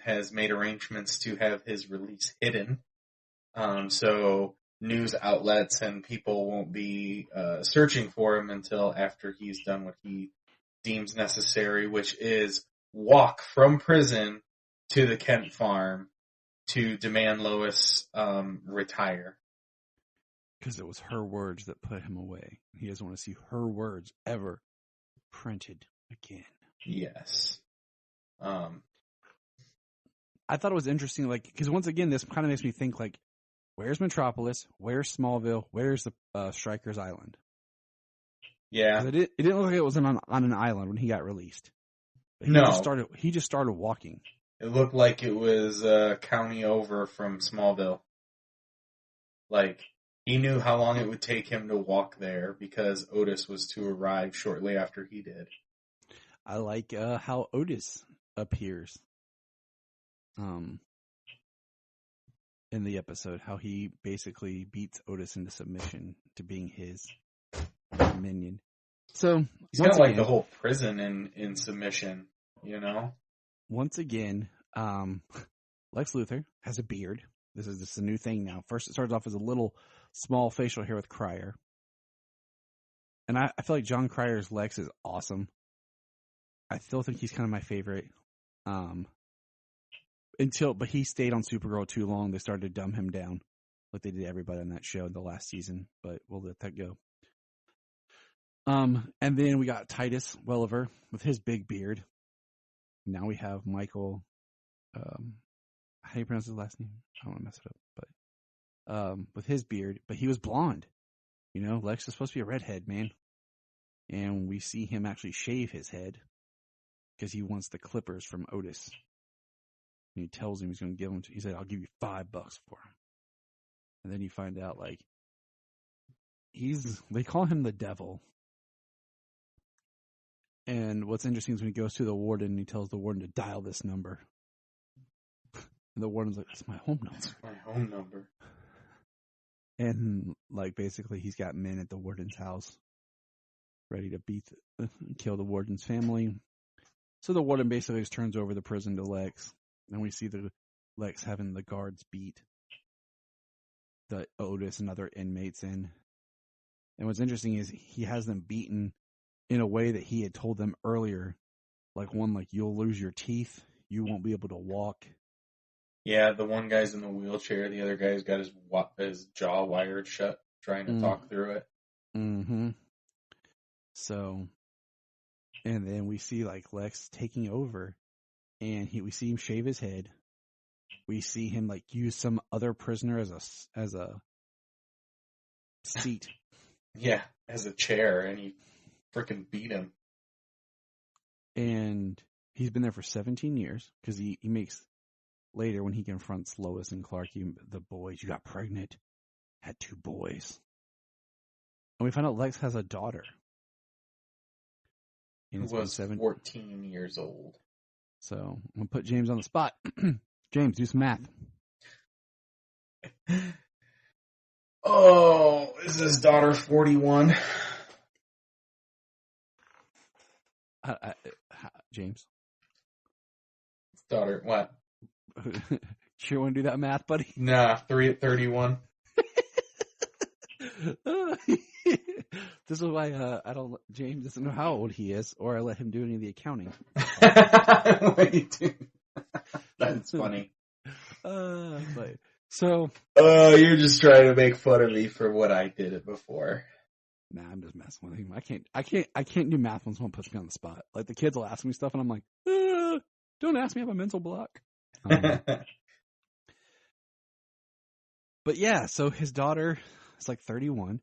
has made arrangements to have his release hidden, so news outlets and people won't be searching for him until after he's done what he deems necessary, which is walk from prison to the Kent farm to demand Lois retire. Because it was her words that put him away. He doesn't want to see her words ever printed again. Yes. I thought it was interesting, like, because once again, this kind of makes me think, like, where's Metropolis? Where's Smallville? Where's the Stryker's Island? Yeah. It didn't look like it was on an island when he got released. But he just started walking. It looked like it was a county over from Smallville. Like, he knew how long it would take him to walk there because Otis was to arrive shortly after he did. I like how Otis appears in the episode, how he basically beats Otis into submission to being his minion. So he's got like the whole prison in submission, you know? Once again, Lex Luthor has a beard. This is just a new thing now. First, it starts off as a little small facial hair with Cryer. And I feel like John Cryer's Lex is awesome. I still think he's kind of my favorite. But he stayed on Supergirl too long. They started to dumb him down, like they did everybody on that show in the last season. But we'll let that go. And then we got Titus Welliver with his big beard. Now we have Michael. How do you pronounce his last name? I don't want to mess it up, but with his beard, but he was blonde. You know, Lex is supposed to be a redhead, man. And we see him actually shave his head because he wants the clippers from Otis. And he tells him he's going to give him. He said, "I'll give you $5 for him." And then you find out, like, they call him the devil. And what's interesting is when he goes to the warden, he tells the warden to dial this number. And the warden's like, "That's my home number." That's my home number. And, like, basically he's got men at the warden's house ready to kill the warden's family. So the warden basically just turns over the prison to Lex. And we see the Lex having the guards beat the Otis and other inmates in. And what's interesting is he has them beaten in a way that he had told them earlier. Like, you'll lose your teeth. You won't be able to walk. Yeah, the one guy's in the wheelchair. The other guy's got his jaw wired shut, trying to talk through it. Mm-hmm. So, and then we see, like, Lex taking over, and we see him shave his head. We see him, like, use some other prisoner as a seat. Yeah, as a chair, and he freaking beat him. And he's been there for 17 years, because he makes... Later, when he confronts Lois and Clark, the boys, "You got pregnant, had 2 boys." And we find out Lex has a daughter. Who was 14 years old. So, I'm going to put James on the spot. James, do some math. Oh, Is his daughter 41? James. Daughter, what? Sure want to do that math, buddy? Nah, 31. This is why James doesn't know how old he is, or I let him do any of the accounting. That's funny. You're just trying to make fun of me for what I did it before. Nah, I'm just messing with him. I can't do math when someone puts me on the spot. Like the kids will ask me stuff, and I'm like, don't ask me. I have a mental block. But yeah, so his daughter is like 31,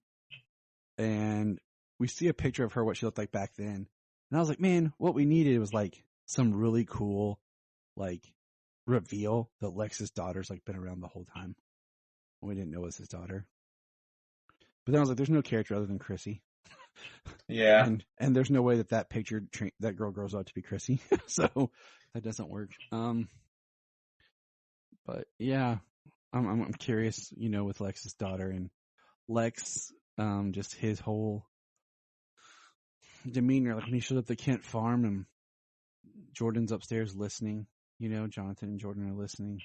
and we see a picture of her, what she looked like back then. And I was like, man, what we needed was like some really cool, like, reveal that Lex's daughter's like been around the whole time. We didn't know it was his daughter. But then I was like, there's no character other than Chrissy. Yeah. And there's no way that picture, that girl grows up to be Chrissy. So that doesn't work. But yeah, I'm curious, with Lex's daughter and Lex, just his whole demeanor. Like when he showed up at the Kent farm and Jordan's upstairs listening, Jonathan and Jordan are listening.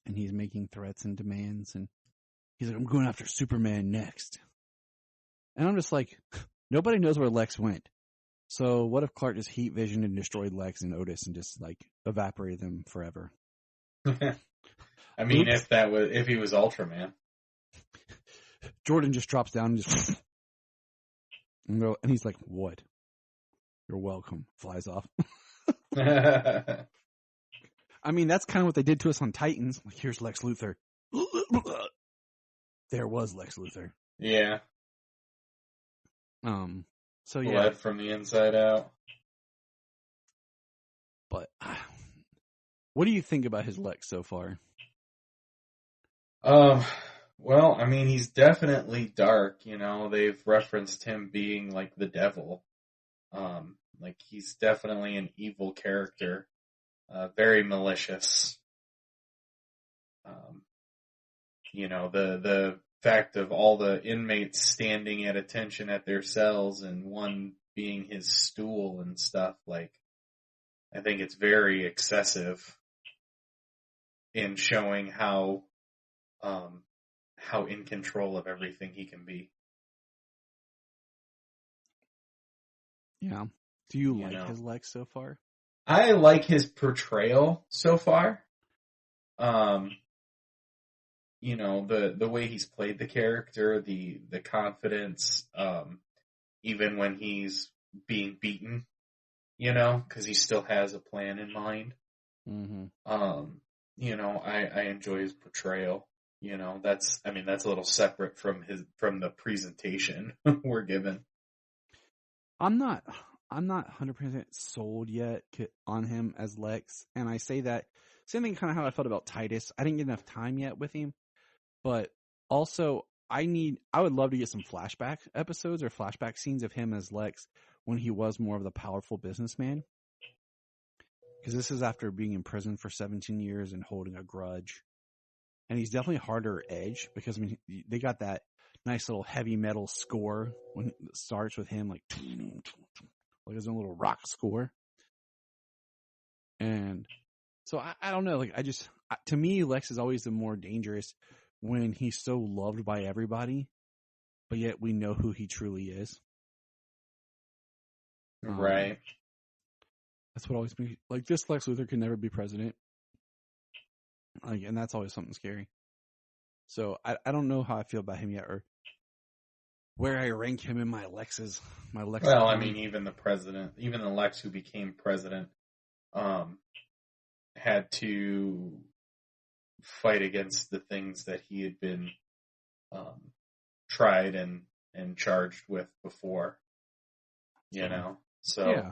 And he's making threats and demands, and he's like, I'm going after Superman next. And I'm just like, nobody knows where Lex went. So what if Clark just heat visioned and destroyed Lex and Otis and just like evaporated them forever? I mean, if he was Ultraman. Jordan just drops down and just and he's like, what? You're welcome. Flies off. I mean, that's kind of what they did to us on Titans. Like, here's Lex Luthor. There was Lex Luthor. Yeah. So yeah. Blood from the inside out. But what do you think about his Lex so far? Well, I mean, he's definitely dark, They've referenced him being like the devil. Like he's definitely an evil character. Very malicious. The fact of all the inmates standing at attention at their cells and one being his stool and stuff, like, I think it's very excessive in showing how in control of everything he can be. Yeah. Do you like his Lex so far? I like his portrayal so far. The way he's played the character, the confidence, even when he's being beaten, because he still has a plan in mind. Mm-hmm. I enjoy his portrayal. That's a little separate from the presentation we're given. I'm not 100% sold yet on him as Lex, and I say that same thing kind of how I felt about Titus. I didn't get enough time yet with him, but also I would love to get some flashback episodes or flashback scenes of him as Lex when he was more of the powerful businessman. Because this is after being in prison for 17 years and holding a grudge. And he's definitely harder edge because, I mean, they got that nice little heavy metal score when it starts with him like his own little rock score. And so I don't know, like to me, Lex is always the more dangerous when he's so loved by everybody, but yet we know who he truly is. Right. That's what always be like. This Lex Luthor can never be president. Like, and that's always something scary. So I don't know how I feel about him yet, or where I rank him in my Lex. Well, I mean, even the Lex who became president, had to fight against the things that he had been tried and charged with before. So yeah.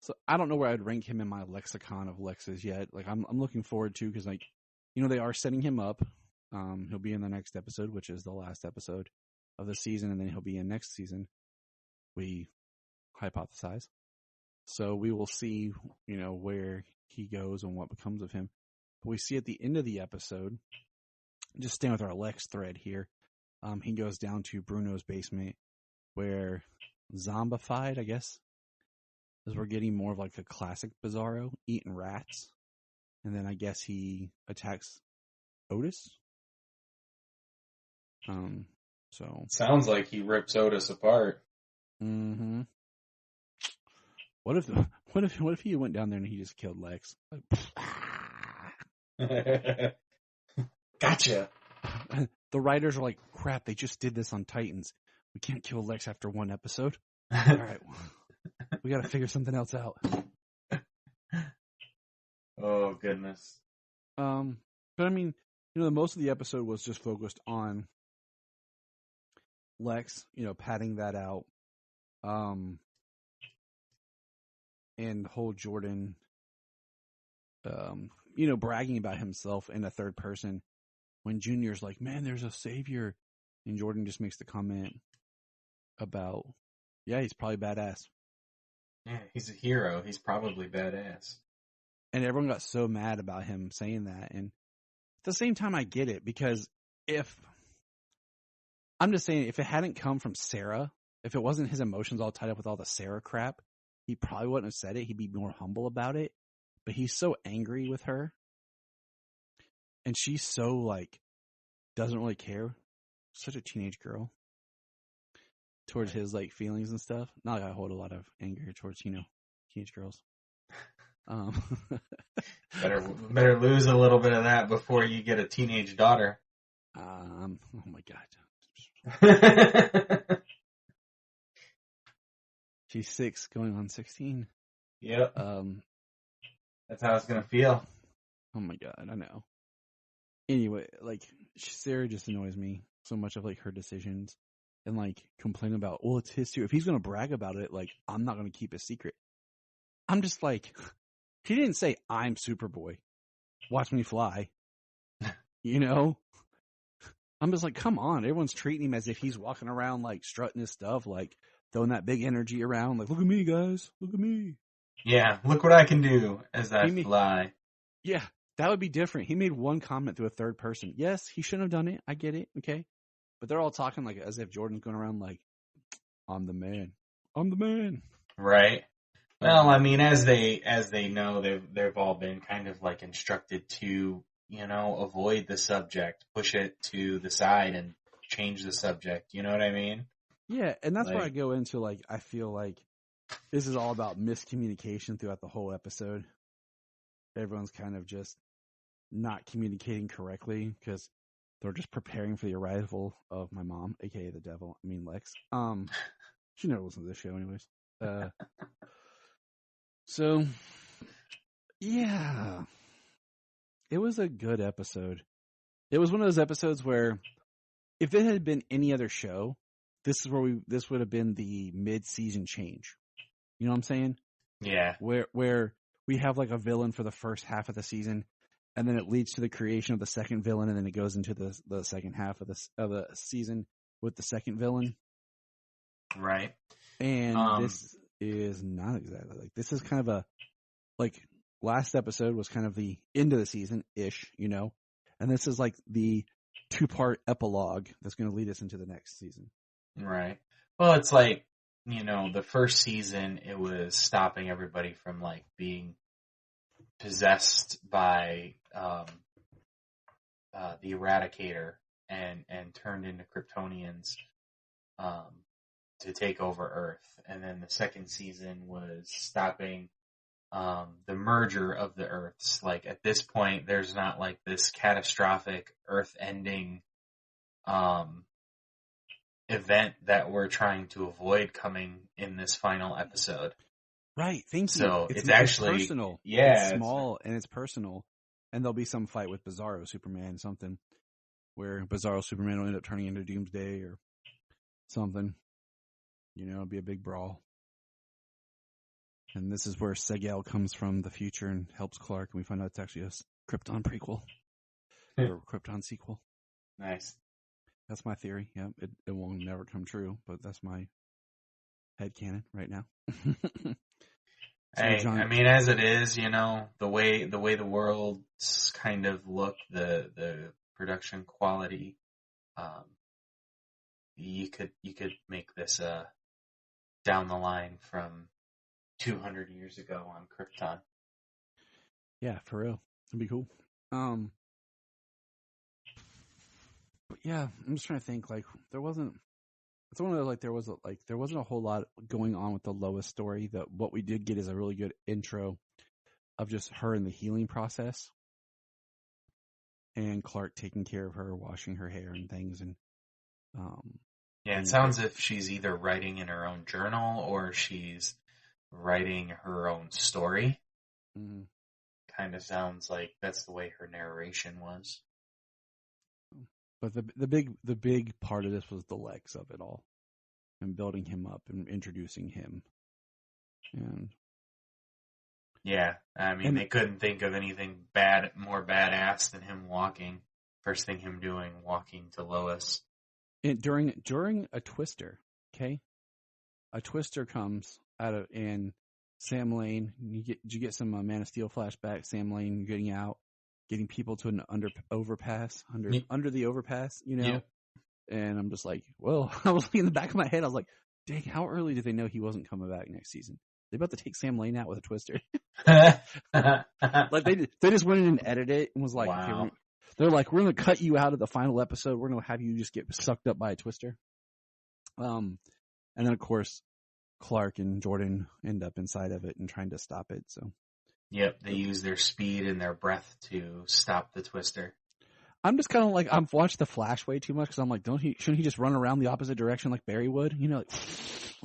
So I don't know where I'd rank him in my lexicon of Lexes yet. Like I'm looking forward to, because they are setting him up. He'll be in the next episode, which is the last episode of the season, and then he'll be in next season. We hypothesize. So we will see, where he goes and what becomes of him. But we see at the end of the episode, just staying with our Lex thread here, he goes down to Bruno's basement where Zombified, I guess, is we're getting more of like a classic Bizarro eating rats. And then I guess he attacks Otis. So Sounds like he rips Otis apart. mm-hmm. What if he went down there and he just killed Lex? Gotcha. The writers are like, crap, they just did this on Titans. We can't kill Lex after one episode. All right. We got to figure something else out. Oh, goodness. But I mean, most of the episode was just focused on Lex, padding that out. And whole Jordan, bragging about himself in a third person when Junior's like, man, there's a savior. And Jordan just makes the comment about, yeah, he's probably badass. Yeah, he's a hero. He's probably badass. And everyone got so mad about him saying that. And at the same time, I get it, because if it hadn't come from Sarah, if it wasn't his emotions all tied up with all the Sarah crap, he probably wouldn't have said it. He'd be more humble about it. But he's so angry with her. And she's so, doesn't really care. Such a teenage girl. Towards his, feelings and stuff. Not like I hold a lot of anger towards, teenage girls. Better lose a little bit of that before you get a teenage daughter. Oh my God. She's 6 going on 16. Yep. That's how it's going to feel. Oh my God, I know. Anyway, Sarah just annoys me so much of her decisions and complain about, well, it's his too. If he's going to brag about it, I'm not going to keep a secret. I'm just he didn't say, I'm Superboy. Watch me fly. I'm just come on. Everyone's treating him as if he's walking around strutting his stuff, throwing that big energy around. Look at me, guys. Look at me. Yeah, look what I can do as I fly. Yeah, that would be different. He made one comment to a third person. Yes, he shouldn't have done it. I get it. Okay. But they're all talking as if Jordan's going around I'm the man. I'm the man. Right. Well, I mean, as they know, they've all been kind of instructed to, avoid the subject, push it to the side and change the subject. You know what I mean? Yeah. And that's where I go into I feel this is all about miscommunication throughout the whole episode. Everyone's kind of just not communicating correctly because they're just preparing for the arrival of my mom, aka the devil. I mean, Lex. She never listens to this show anyways. So, yeah, it was a good episode. It was one of those episodes where if it had been any other show, this would have been the mid-season change. You know what I'm saying? Yeah. Where we have a villain for the first half of the season, and then it leads to the creation of the second villain, and then it goes into the second half of the season with the second villain. Right. And this is not exactly this is kind of a last episode was kind of the end of the season ish, and this is the 2-part epilogue that's going to lead us into the next season. Right. Well, it's the first season it was stopping everybody from being possessed by the Eradicator and turned into Kryptonians to take over Earth. And then the second season was stopping the merger of the Earths. At this point, there's not this catastrophic Earth-ending event that we're trying to avoid coming in this final episode. Right, thank you. So it's actually personal. Yeah, it's small and it's personal. And there'll be some fight with Bizarro Superman, something where Bizarro Superman will end up turning into Doomsday or something. It'll be a big brawl. And this is where Segel comes from the future and helps Clark, and we find out it's actually a Krypton prequel. Or Krypton sequel. Nice. That's my theory. Yeah, it won't never come true, but that's my headcanon right now. Hey, I mean, as it is, the way the worlds kind of look, the production quality, you could make this down the line from 200 years ago on Krypton. Yeah, for real. It'd be cool. But yeah, I'm just trying to think. Like, there wasn't. It's one of those, like, there wasn't a whole lot going on with the Lois story. That what we did get is a really good intro of just her in the healing process, and Clark taking care of her, washing her hair and things, and yeah, it sounds as if she's either writing in her own journal or she's writing her own story. Mm-hmm. Kind of sounds like that's the way her narration was. But the big part of this was the Lex of it all, and building him up and introducing him. And yeah, I mean, they couldn't think of anything more badass than him walking. First thing him doing, walking to Lois. And during a twister, okay, a twister comes out of and Sam Lane. Did you get some Man of Steel flashback? Sam Lane getting out. Getting people to an under the overpass, you know? Yeah. And I'm just like, well, I was looking in the back of my head. I was like, dang, how early did they know he wasn't coming back next season? They about to take Sam Lane out with a twister. Like they just went in and edited it and was like, wow. Okay, they're like, we're going to cut you out of the final episode. We're going to have you just get sucked up by a twister. And then of course, Clark and Jordan end up inside of it and trying to stop it. So. Yep, they use their speed and their breath to stop the twister. I'm just kind of like, I've watched The Flash way too much because I'm like, shouldn't he just run around the opposite direction like Barry would? You know,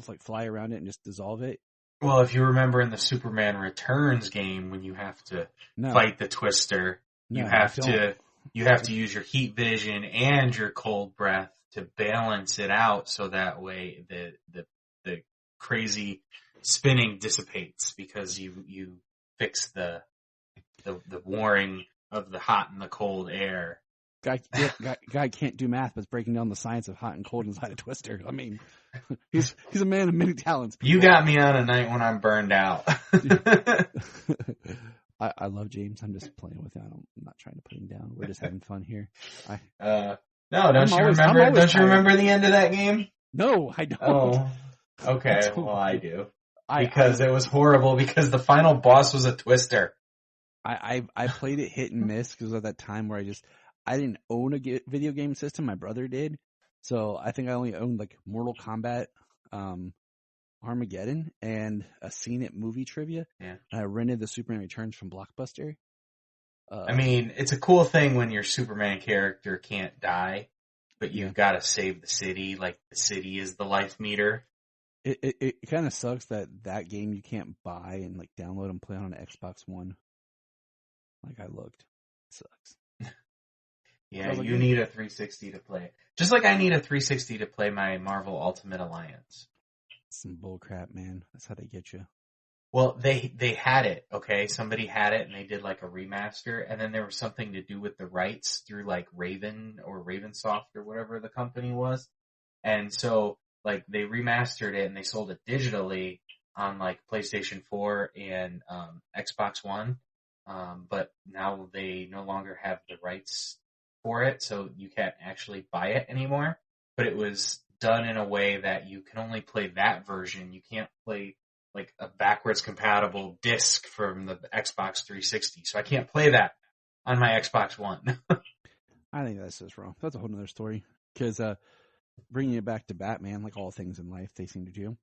like fly around it and just dissolve it. Well, if you remember in the Superman Returns game, when you have to fight the twister, you have to use your heat vision and your cold breath to balance it out, so that way the crazy spinning dissipates because you fix the warring of the hot and the cold air. Guy can't do math, but it's breaking down the science of hot and cold inside a twister. I mean, he's a man of many talents. People. You got me on a night when I'm burned out. I love James. I'm just playing with him. I'm not trying to put him down. We're just having fun here. No, don't you remember the end of that game? No, I don't. Oh, okay. Well, I do. Because it was horrible because the final boss was a twister. I played it hit and miss because of that time where I didn't own a video game system. My brother did. So I think I only owned like Mortal Kombat, Armageddon, and a Seen It movie trivia. Yeah. And I rented the Superman Returns from Blockbuster. I mean, it's a cool thing when your Superman character can't die, but you've got to save the city. Like the city is the life meter. It kind of sucks that game you can't buy and like download and play on an Xbox One. Like I looked. It sucks. Yeah, you need a 360 to play it. Just like I need a 360 to play my Marvel Ultimate Alliance. Some bullcrap, man. That's how they get you. Well, they had it, okay? Somebody had it and they did like a remaster, and then there was something to do with the rights through like Raven or Ravensoft or whatever the company was. And so like they remastered it and they sold it digitally on like PlayStation 4 and Xbox One. But now they no longer have the rights for it, so you can't actually buy it anymore. But it was done in a way that you can only play that version. You can't play like a backwards compatible disc from the Xbox 360. So I can't play that on my Xbox One. I think that's just wrong. That's a whole nother story. Because bringing it back to Batman, like all things in life, they seem to do.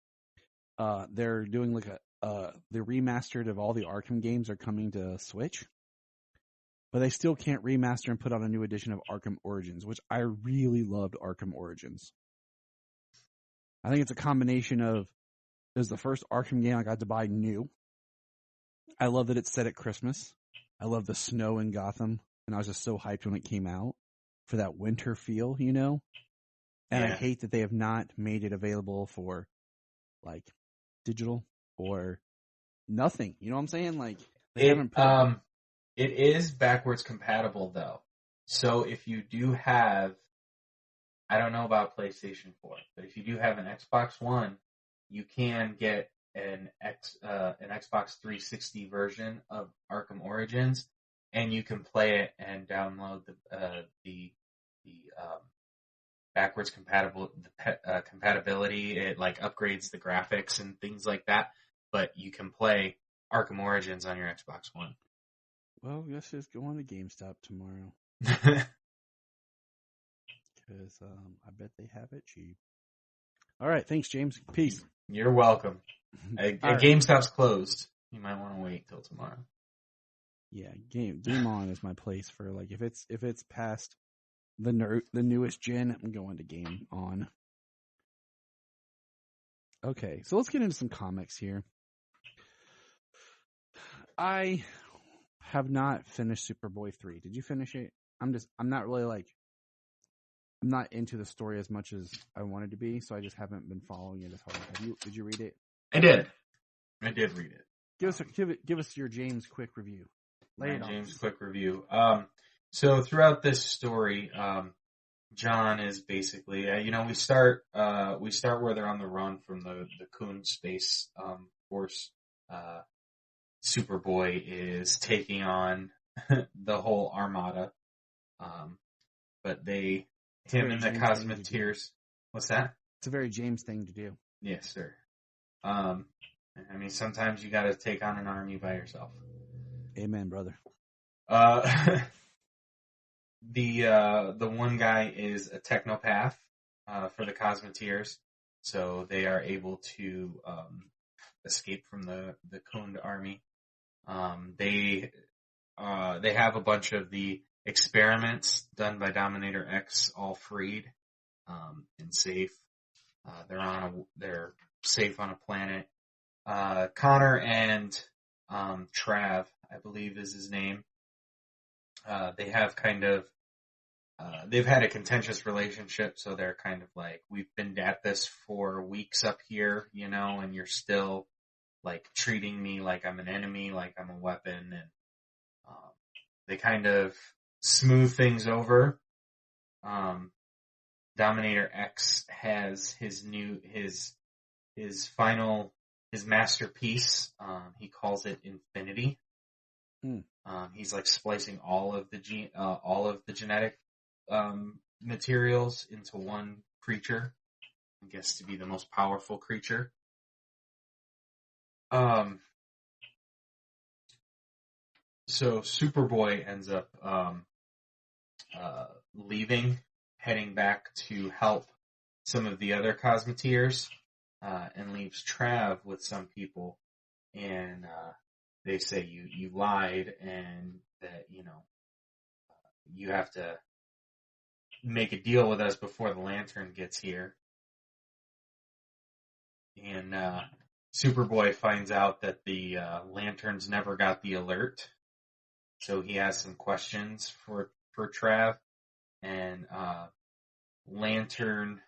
They're doing like the remastered of all the Arkham games are coming to Switch. But they still can't remaster and put out a new edition of Arkham Origins, which I really loved Arkham Origins. I think it's a combination of, it was the first Arkham game I got to buy new. I love that it's set at Christmas. I love the snow in Gotham. And I was just so hyped when it came out for that winter feel, you know? And I hate that they have not made it available for like digital or nothing. You know what I'm saying? Like they haven't put it is backwards compatible though. So if you do have, I don't know about PlayStation 4, but if you do have an Xbox One, you can get an Xbox 360 version of Arkham Origins, and you can play it and download the backwards compatibility. It like upgrades the graphics and things like that. But you can play Arkham Origins on your Xbox One. Well, let's just go on to GameStop tomorrow. Because I bet they have it cheap. All right. Thanks, James. Peace. You're welcome. GameStop's closed. You might want to wait till tomorrow. Yeah, Game On is my place for like if it's past the newest gen, I'm going to Game On. Okay, so let's get into some comics here. I have not finished Superboy 3. Did you finish it? I'm not really like, I'm not into the story as much as I wanted to be, so I just haven't been following it as hard. Did you read it? I did read it. Give us your James quick review. James quick review. So throughout this story, John is basically, we start where they're on the run from the Coon Space Force. Superboy is taking on the whole armada. But him and the Cosmeteers. What's that? It's a very James thing to do. Yes, sir. Sometimes you got to take on an army by yourself. Amen, brother. The one guy is a technopath for the Cosmeteers, so they are able to escape from the Khund army. They have a bunch of the experiments done by Dominator X all freed and safe. They're safe on a planet. Connor and Trav, I believe is his name. They have they've had a contentious relationship, so they're kind of like, we've been at this for weeks up here, and you're still like treating me like I'm an enemy, like I'm a weapon, and they kind of smooth things over. Dominator X has his masterpiece. He calls it Infinity. He's like splicing all of the genetic materials into one creature. I guess to be the most powerful creature. So Superboy ends up leaving, heading back to help some of the other Cosmeteers, and leaves Trav with some people, and they say you lied, and that you have to make a deal with us before the Lantern gets here. And Superboy finds out that the Lanterns never got the alert, so he has some questions for Trav. And Lantern,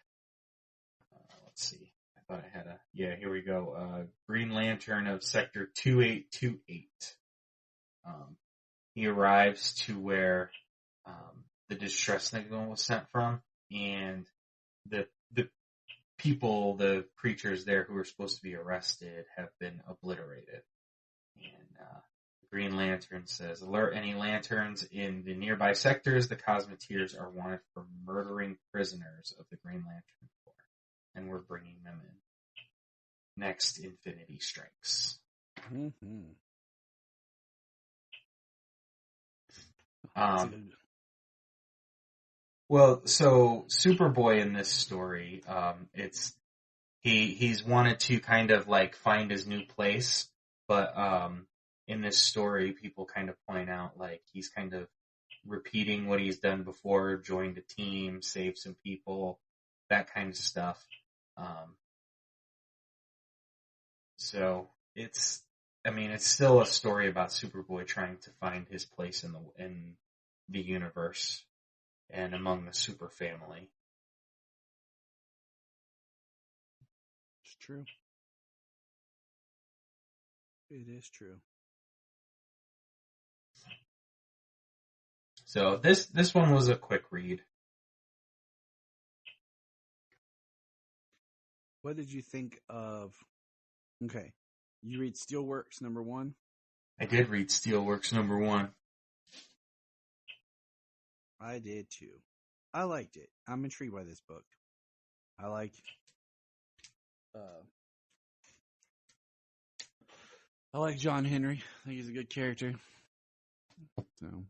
let's see, I thought I had here we go, Green Lantern of Sector 2828. He arrives to where the distress signal was sent from, and the people, the creatures there who were supposed to be arrested have been obliterated. And Green Lantern says, alert any lanterns in the nearby sectors. The Cosmeteers are wanted for murdering prisoners of the Green Lantern Corps, and we're bringing them in. Next, Infinity strikes. Mm-hmm. Well, so Superboy in this story, he's wanted to kind of like find his new place, but in this story, people kind of point out like he's kind of repeating what he's done before, joined a team, saved some people, that kind of stuff. So it's still a story about Superboy trying to find his place in the universe and among the super family. It's true. It is true. So this one was a quick read. What did you think of? Okay, you read Steelworks #1. I did read Steelworks #1. I did too. I liked it. I'm intrigued by this book. I like John Henry. I think he's a good character. So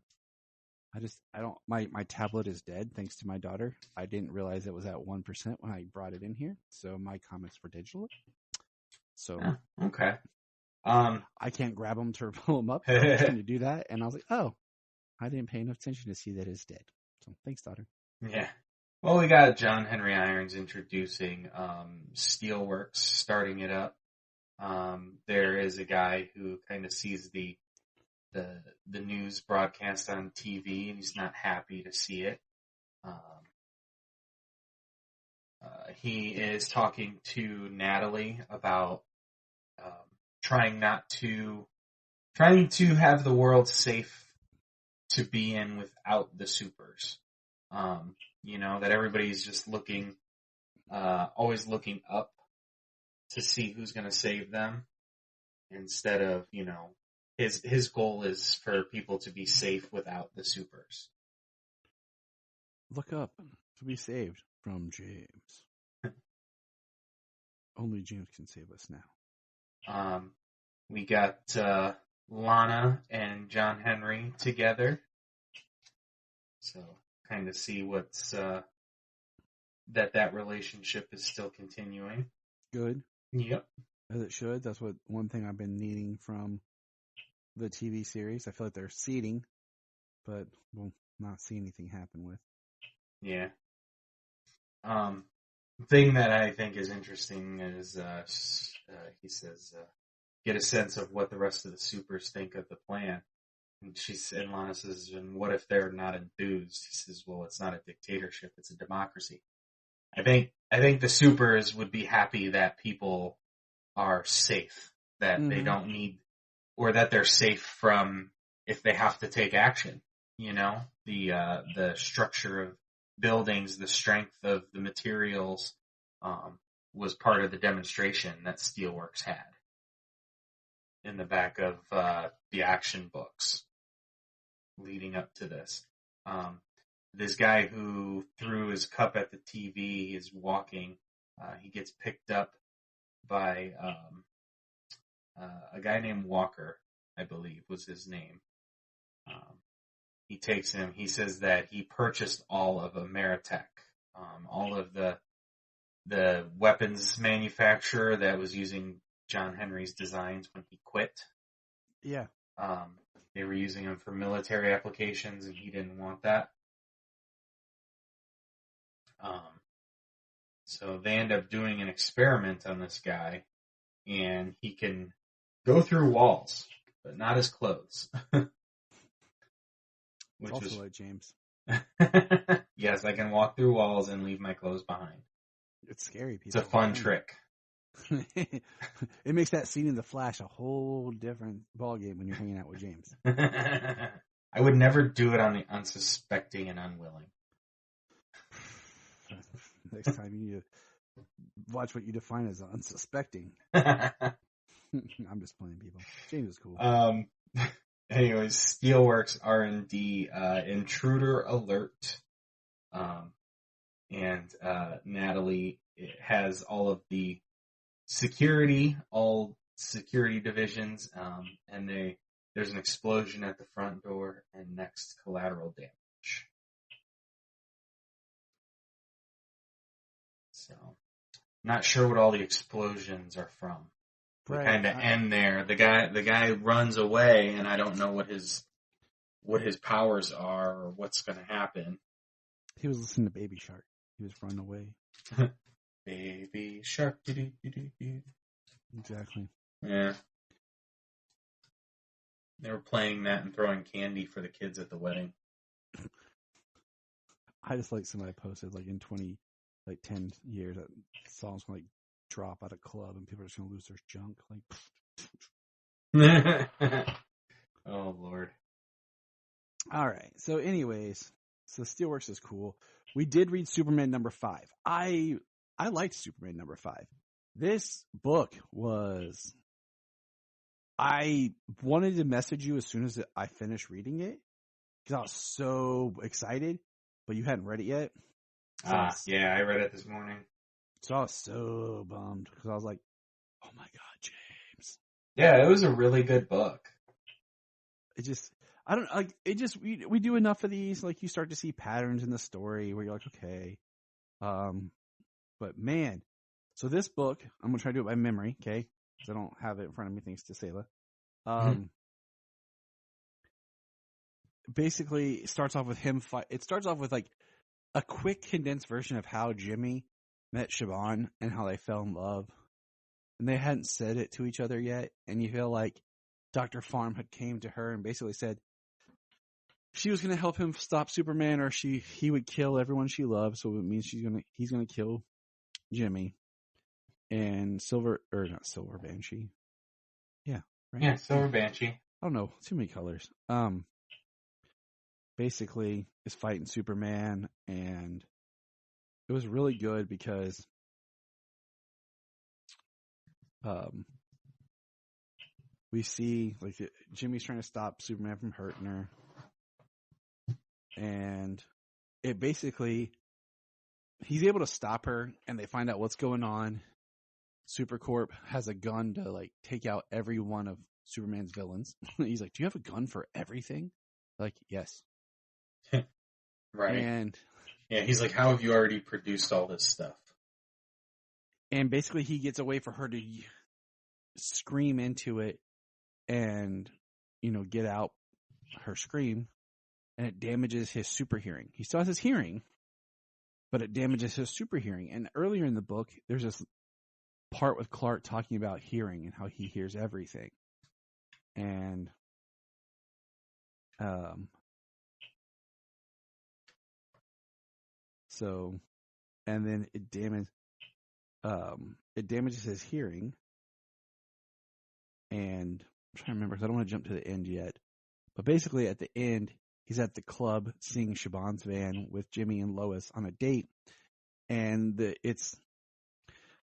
my tablet is dead thanks to my daughter. I didn't realize it was at 1% when I brought it in here. So my comics were digital. So okay. I can't grab them to pull them up. I was trying to do that, and I was like, oh, I didn't pay enough attention to see that it's dead. So thanks, daughter. Yeah. Well, we got John Henry Irons introducing Steelworks, starting it up. There is a guy who kind of sees the news broadcast on TV, and he's not happy to see it. He is talking to Natalie about trying to have the world safe to be in without the supers. That everybody's just looking, always looking up to see who's going to save them, instead of, his goal is for people to be safe without the supers. Look up to be saved from James. Only James can save us now. We got Lana and John Henry together. So kind of see what's that relationship is still continuing. Good. Yep. As it should. That's one thing I've been needing from the TV series. I feel like they're seeding, but we'll not see anything happen with. Yeah. Thing that I think is interesting is he says, get a sense of what the rest of the supers think of the plan. And Lana says, and what if they're not enthused? He says, well, it's not a dictatorship, it's a democracy. I think the supers would be happy that people are safe, that they don't need, or that they're safe from if they have to take action. The structure of buildings, the strength of the materials, was part of the demonstration that Steelworks had in the back of the action books leading up to this. This guy who threw his cup at the TV is walking. He gets picked up by a guy named Walker, I believe was his name. He takes him. He says that he purchased all of Ameritech, all of the weapons manufacturer that was using John Henry's designs when he quit. Yeah. They were using them for military applications, and he didn't want that. So they end up doing an experiment on this guy, and he can go through walls, but not his clothes. It's also like James. Yes, I can walk through walls and leave my clothes behind. It's scary, people. It's a fun trick. It makes that scene in The Flash a whole different ballgame when you're hanging out with James. I would never do it on the unsuspecting and unwilling. Next time you need to watch what you define as unsuspecting. I'm just playing, people. James is cool. Anyways, Steelworks R&D, intruder alert. And Natalie has all of the all security divisions, and there's an explosion at the front door and next collateral damage. So, not sure what all the explosions are from. We kind of end there. The guy runs away, and I don't know what his powers are or what's going to happen. He was listening to Baby Shark. He was running away. Baby Shark. Exactly. Yeah. They were playing that and throwing candy for the kids at the wedding. I just like somebody posted in 10 years that songs going to drop out of club and people are just going to lose their junk. Oh, Lord. All right. So anyways, Steelworks is cool. We did read Superman number 5. I liked Superman number 5. This book was... I wanted to message you as soon as I finished reading it because I was so excited. but you hadn't read it yet. So Yeah, I read it this morning. So I was so bummed because I was like, "Oh my God, James!" Yeah, it was a really good book. It just, I don't like. It just we do enough of these. Like you start to see patterns in the story where you're like, okay, but man, so this book I'm gonna try to do it by memory, okay? Because I don't have it in front of me thanks to Selah. Basically, it starts off with him fight. It starts off with like a quick condensed version of how Jimmy met Siobhan and how they fell in love. And they hadn't said it to each other yet. And you feel like Dr. Farm had came to her and basically said she was going to help him stop Superman or he would kill everyone she loved. So it means he's going to kill Jimmy. And Silver Banshee. Yeah. Right? Yeah, Silver Banshee. I don't know. Too many colors. Basically is fighting Superman, and it was really good because we see like Jimmy's trying to stop Superman from hurting her, and it basically he's able to stop her, and they find out what's going on. Supercorp has a gun to like take out every one of Superman's villains. He's like, "Do you have a gun for everything?" Like, yes. Right. And yeah, he's like, how have you already produced all this stuff? And basically he gets a way for her to scream into it and, get out her scream, and it damages his super hearing. He still has his hearing, but it damages his super hearing. And earlier in the book, there's this part with Clark talking about hearing and how he hears everything. And, so, and then it damages his hearing. And I'm trying to remember because I don't want to jump to the end yet. But basically at the end, he's at the club seeing Siobhan's van with Jimmy and Lois on a date. And it's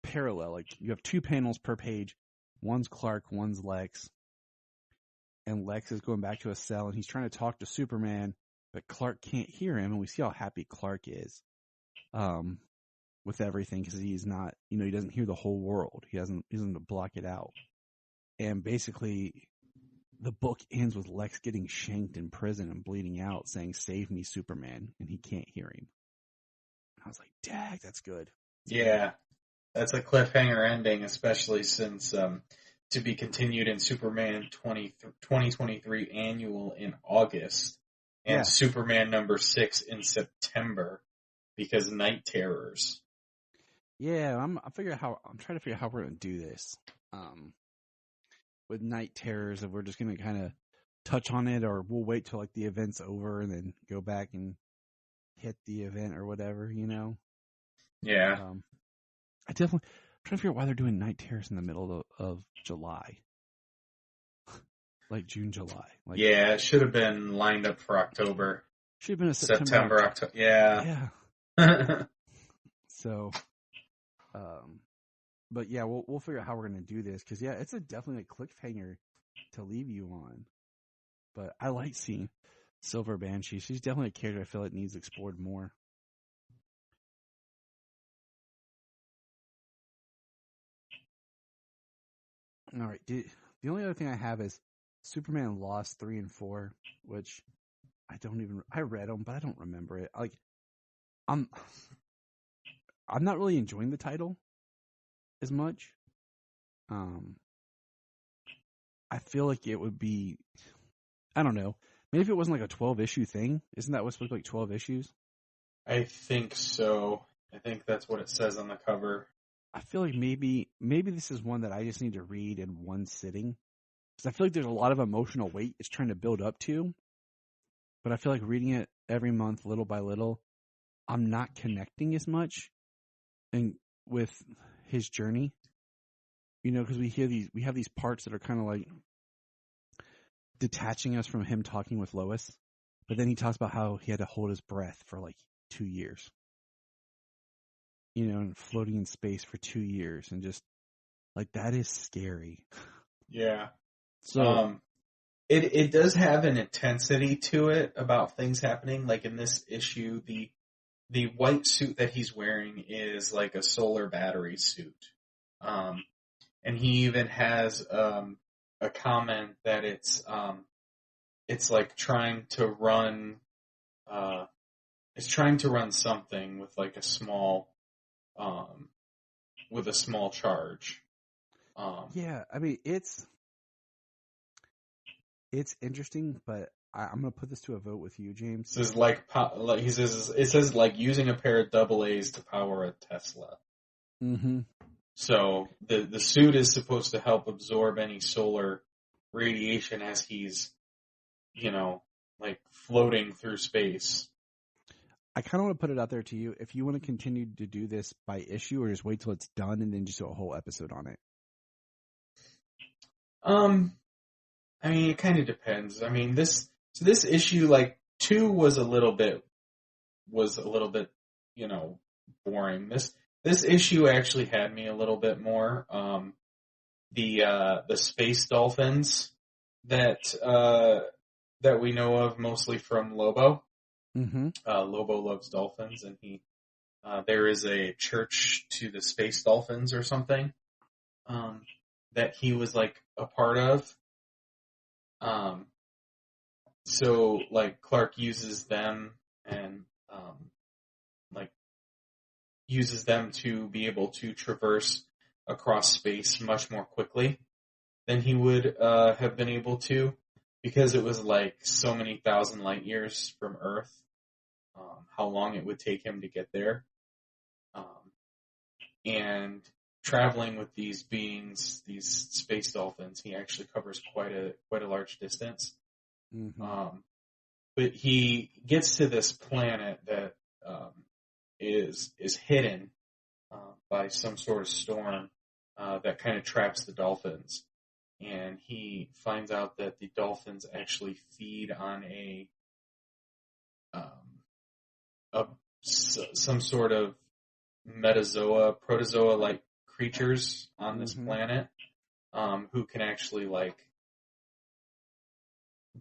parallel. Like you have 2 panels per page. One's Clark, one's Lex. And Lex is going back to a cell and he's trying to talk to Superman, but Clark can't hear him. And we see how happy Clark is. With everything because he's not, he doesn't hear the whole world. He doesn't block it out. And basically, the book ends with Lex getting shanked in prison and bleeding out, saying, "Save me, Superman," and he can't hear him. I was like, "Dag, that's good." Yeah, that's a cliffhanger ending, especially since to be continued in Superman 2023 annual in August and Superman number 6 in September because Night Terrors. Yeah, I'm trying to figure out how we're going to do this. With Night Terrors, if we're just going to kind of touch on it, or we'll wait till like the event's over and then go back and hit the event or whatever, Yeah. I definitely I'm trying to figure out why they're doing Night Terrors in the middle of July, like June, July. Like, yeah, it should have been lined up for October. Should have been a September, October. Yeah. Yeah. So. But yeah, we'll figure out how we're going to do this because it's definitely a cliffhanger to leave you on. But I like seeing Silver Banshee. She's definitely a character I feel like needs explored more. All right, the only other thing I have is Superman Lost 3 and 4, which I read them, but I don't remember it. Like, I'm not really enjoying the title as much. I feel like it would be, I don't know, maybe if it wasn't like a 12-issue thing. Isn't that what's supposed to be like 12 issues? I think so. I think that's what it says on the cover. I feel like maybe this is one that I just need to read in one sitting. Because I feel like there's a lot of emotional weight it's trying to build up to. But I feel like reading it every month, little by little, I'm not connecting as much and with his journey. Because we have these parts that are kind of like detaching us from him talking with Lois. But then he talks about how he had to hold his breath for like 2 years. And floating in space for 2 years, and just like that is scary. Yeah. So It does have an intensity to it about things happening. Like in this issue, the white suit that he's wearing is like a solar battery suit. And he even has a comment that it's like trying to run something with like a small charge. Yeah, I mean it's interesting, but I'm going to put this to a vote with you, James. This is like he says. It says like using a pair of AA's to power a Tesla. Mm-hmm. So the suit is supposed to help absorb any solar radiation as he's, like floating through space. I kind of want to put it out there to you. If you want to continue to do this by issue, or just wait till it's done and then just do a whole episode on it. I mean, it kind of depends. I mean, this issue, like 2 was a little bit, boring. This issue actually had me a little bit more. The space dolphins that we know of mostly from Lobo. Mm-hmm. Lobo loves dolphins, and there is a church to the space dolphins or something that he was like a part of. So like Clark uses them and uses them to be able to traverse across space much more quickly than he would have been able to, because it was like so many thousand light years from Earth, how long it would take him to get there. And traveling with these beings, these space dolphins, he actually covers quite a large distance. Mm-hmm. But he gets to this planet that is hidden by some sort of storm that kind of traps the dolphins, and he finds out that the dolphins actually feed on some sort of protozoa-like creatures on this planet, who can actually like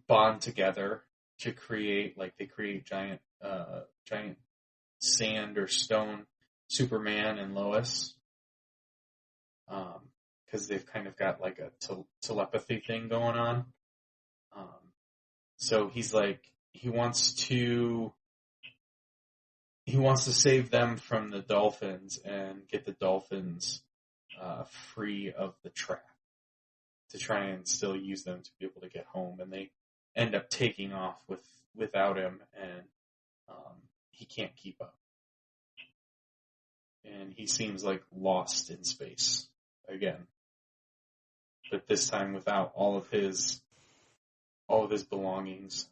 bond together to create, like, they create giant sand or stone Superman and Lois, because they've kind of got like a telepathy thing going on. So he's like, he wants to save them from the dolphins and get the dolphins free of the trap, to try and still use them to be able to get home. And they end up taking off without him, and he can't keep up. And he seems like lost in space again, but this time without all of his belongings.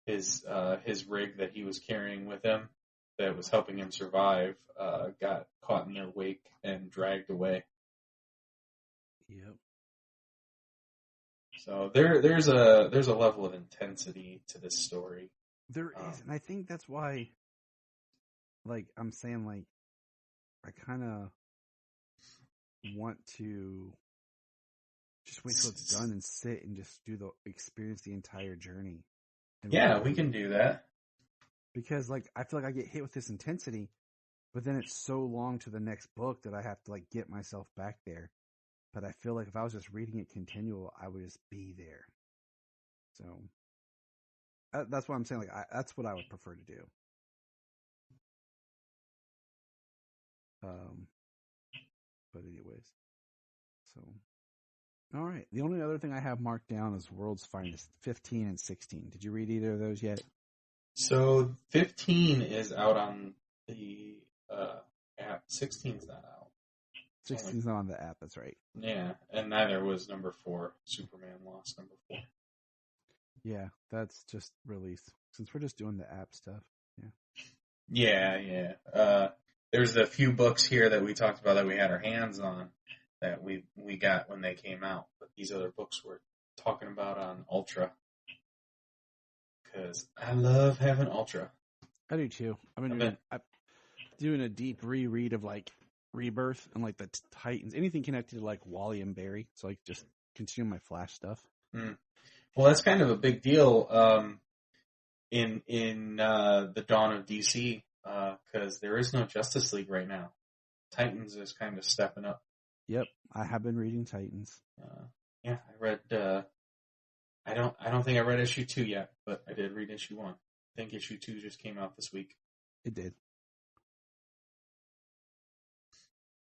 His rig that he was carrying with him that was helping him survive got caught in their wake and dragged away. Yep. So there's a level of intensity to this story. There is, and I think that's why, like, I'm saying, like, I kind of want to just wait till it's done and sit and just experience the entire journey. Yeah, we can do that. Because, like, I feel like I get hit with this intensity, but then it's so long to the next book that I have to, like, get myself back there. But I feel like if I was just reading it continual, I would just be there. So that's what I'm saying. Like, that's what I would prefer to do. But anyways, so all right. The only other thing I have marked down is World's Finest 15 and 16. Did you read either of those yet? So 15 is out on the app. 16's not out. 16's not on the app. That's right. Yeah, and neither was number 4. Superman Lost number 4. Yeah, that's just released. Since we're just doing the app stuff. Yeah. There's a few books here that we talked about that we had our hands on that we got when they came out. But these other books we're talking about on Ultra. Because I love having Ultra. I do too. I'm doing a deep reread of, like, Rebirth and, like, the Titans. Anything connected to, like, Wally and Barry. So, like, just continue my Flash stuff. Mm. Well, that's kind of a big deal in the dawn of DC because there is no Justice League right now. Titans is kind of stepping up. Yep, I have been reading Titans. Yeah, I read. I don't think I read issue 2 yet, but I did read issue 1. I think issue 2 just came out this week. It did.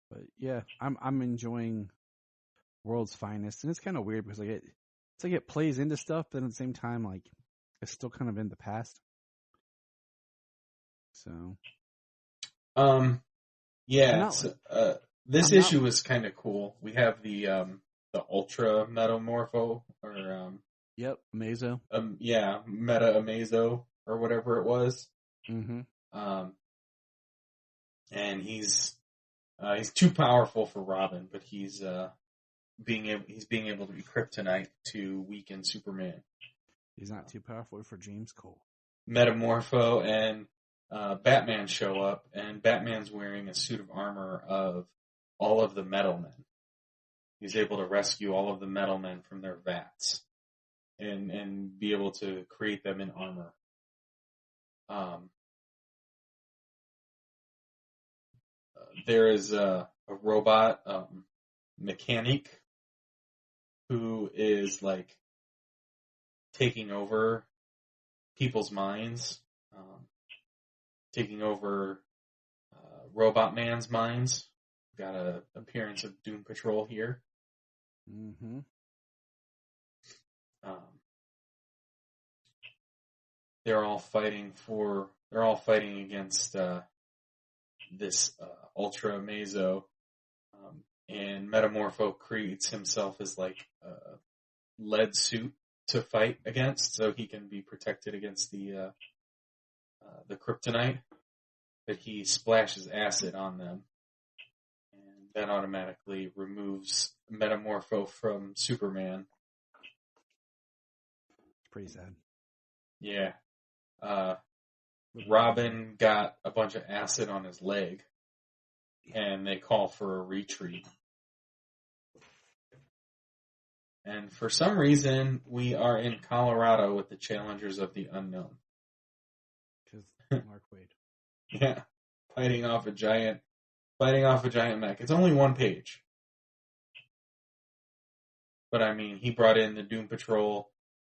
But yeah, I'm enjoying World's Finest, and it's kind of weird because it's like it plays into stuff, but at the same time, like it's still kind of in the past. So, yeah, this issue was kind of cool. We have the Ultra Metamorpho or yep, Amazo. Yeah, Meta Amazo or whatever it was. Mm-hmm. And he's too powerful for Robin, but he's being able to be kryptonite to weaken Superman. He's not too powerful for James Cole. Metamorpho and Batman show up, and Batman's wearing a suit of armor of all of the Metal Men. He's able to rescue all of the Metal Men from their vats and be able to create them in armor. There is a robot mechanic who is like taking over people's minds, taking over Robot Man's minds. Got an appearance of Doom Patrol here. Mm-hmm. They're all fighting against this Ultra Amazo, and Metamorpho creates himself as like a lead suit to fight against, so he can be protected against the kryptonite. But he splashes acid on them, and that automatically removes Metamorpho from Superman. It's pretty sad. Yeah. Robin got a bunch of acid on his leg, and they call for a retreat. And for some reason, we are in Colorado with the Challengers of the Unknown. Because Mark Waid. Yeah, fighting off a giant mech. It's only one page. But I mean, he brought in the Doom Patrol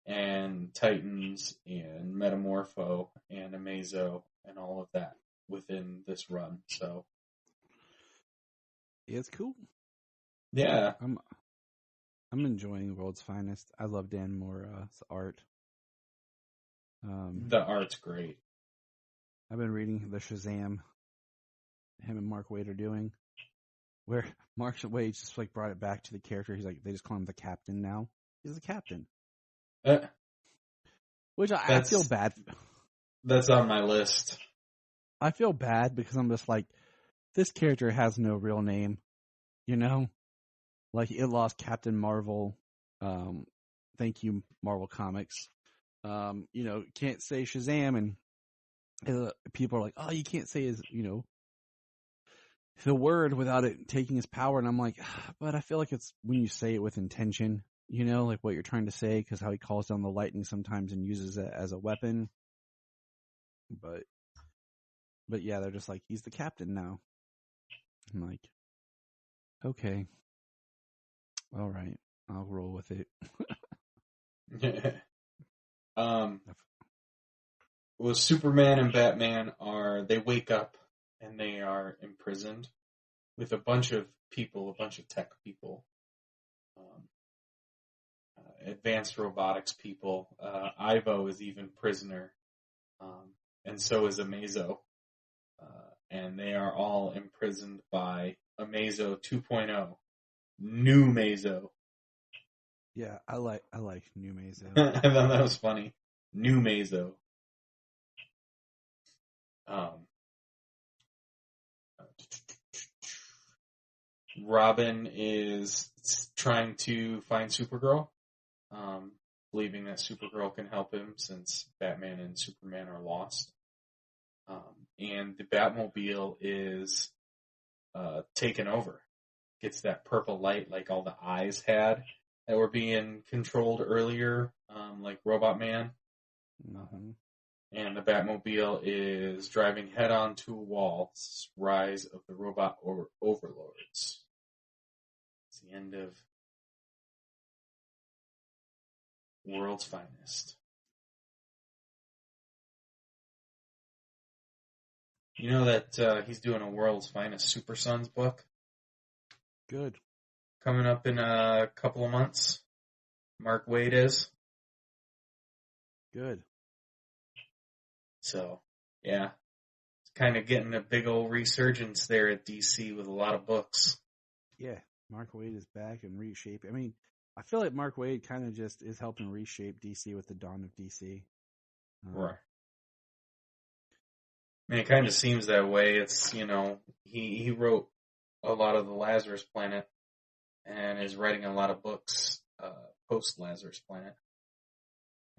and Titans and Metamorpho and Amazo and all of that within this run. So yeah, it's cool. Yeah. I'm enjoying World's Finest. I love Dan Mora's art. The art's great. I've been reading the Shazam him and Mark Waid are doing, where Mark Waid just like brought it back to the character. He's like, they just call him the Captain now. He's the Captain. Which I feel bad. That's on my list. I feel bad because I'm just like, this character has no real name, you know? Like, it lost Captain Marvel. Thank you, Marvel Comics. Can't say Shazam, and people are like, oh, you can't say his, the word without it taking his power. And I'm like, but I feel like it's when you say it with intention, like what you're trying to say, because how he calls down the lightning sometimes and uses it as a weapon. But yeah, they're just like, he's the Captain now. I'm like, okay. All right. I'll roll with it. Well, Superman and Batman they wake up and they are imprisoned with a bunch of people, a bunch of tech people, advanced robotics people. Ivo is even prisoner, and so is Amazo. And they are all imprisoned by Amazo 2.0, New Mazo. Yeah, I like New Mazo. I thought that was funny. New Mazo. Robin is trying to find Supergirl, believing that Supergirl can help him since Batman and Superman are lost. And the Batmobile is taken over. Gets that purple light like all the eyes had, that were being controlled earlier, like Robot Man. Mm-hmm. And the Batmobile is driving head-on to a wall. It's Rise of the Robot Overlords. It's the end of World's Finest. You know that he's doing a World's Finest Super Sons book? Good. Coming up in a couple of months. Mark Waid is. Good. So, yeah. It's kind of getting a big old resurgence there at DC with a lot of books. Yeah, Mark Waid is back and reshape. I mean, I feel like Mark Waid kind of just is helping reshape DC with the dawn of DC. Right. I mean, it kind of seems that way. It's, you know, he wrote a lot of the Lazarus Planet and is writing a lot of books post Lazarus Planet.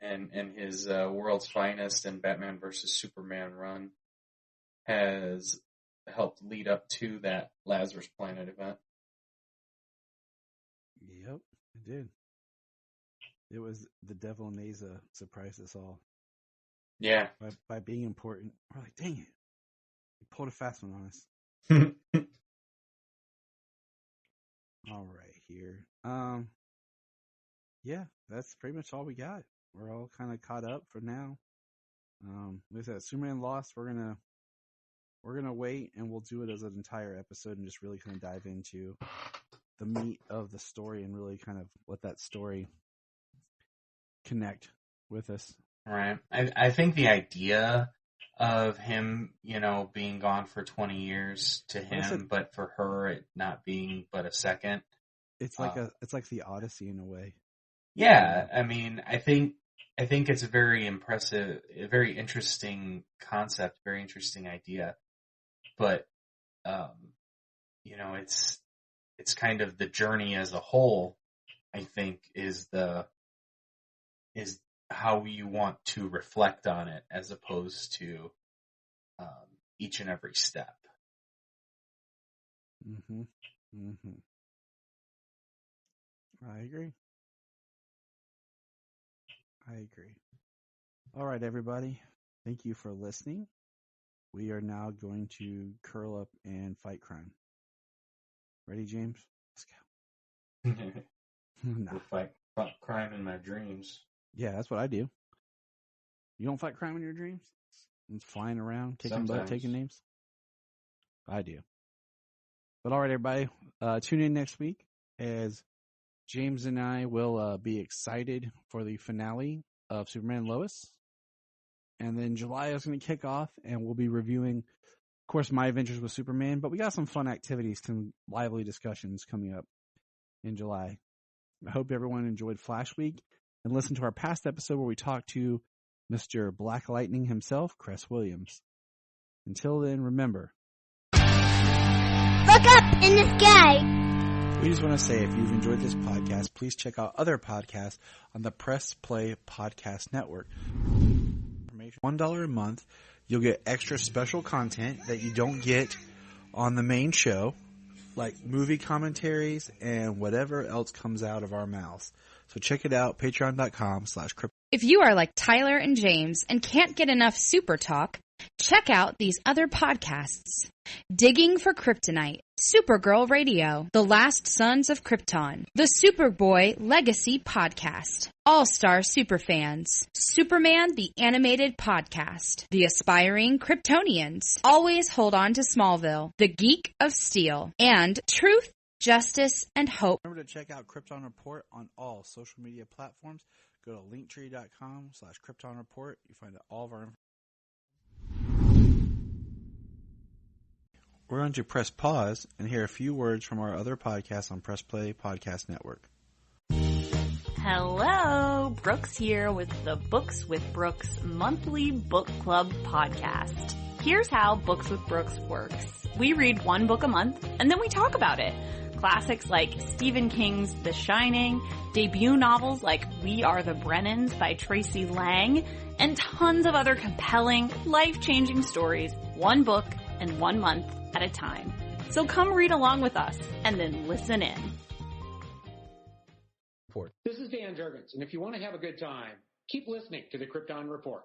And his World's Finest and Batman vs. Superman run has helped lead up to that Lazarus Planet event. Yep, it did. It was the Devil Neza surprised us all. Yeah. By being important. We're like, dang it. You pulled a fast one on us. All right, here. Yeah, that's pretty much all we got. We're all kind of caught up for now. Like I said, Superman Lost, we're gonna wait and we'll do it as an entire episode and just really kind of dive into the meat of the story and really kind of let that story connect with us. Right. I think the idea of him, you know, being gone for 20 years to him, but for her it not being but a second. It's like it's like the Odyssey in a way. Yeah, I mean, I think it's a very impressive, a very interesting concept, very interesting idea. But you know, it's kind of the journey as a whole, I think, is how you want to reflect on it as opposed to each and every step. Mhm. Mhm. I agree. All right, everybody. Thank you for listening. We are now going to curl up and fight crime. Ready, James? Let's go. We'll fight crime in my dreams. Yeah, that's what I do. You don't fight crime in your dreams? It's flying around, kicking butt, taking names? I do. But all right, everybody. Tune in next week as James and I will be excited for the finale of Superman and Lois. And then July is going to kick off, and we'll be reviewing, of course, My Adventures with Superman. But we got some fun activities, some lively discussions coming up in July. I hope everyone enjoyed Flash Week and listened to our past episode where we talked to Mr. Black Lightning himself, Cress Williams. Until then, remember, Look up in the sky. we just want to say, if you've enjoyed this podcast, please check out other podcasts on the Press Play Podcast Network. $1 a month, you'll get extra special content that you don't get on the main show, like movie commentaries and whatever else comes out of our mouths. So check it out, patreon.com/crypto. If you are like Tyler and James and can't get enough super talk, check out these other podcasts. Digging for Kryptonite, Supergirl Radio, The Last Sons of Krypton, The Superboy Legacy Podcast, All-Star Superfans, Superman the Animated Podcast, The Aspiring Kryptonians, Always Hold On to Smallville, The Geek of Steel, and Truth, Justice, and Hope. Remember to check out Krypton Report on all social media platforms. Go to linktree.com/Krypton Report. You find all of our information. We're going to press pause and hear a few words from our other podcasts on Press Play Podcast Network. Hello, Brooks here with the Books with Brooks monthly book club podcast. Here's how Books with Brooks works. We read one book a month and then we talk about it. Classics like Stephen King's The Shining, debut novels like We Are the Brennans by Tracy Lang, and tons of other compelling, life-changing stories, one book and 1 month at a time. So come read along with us and then listen in. Report. This is Dan Jurgens, and if you want to have a good time, keep listening to the Krypton Report.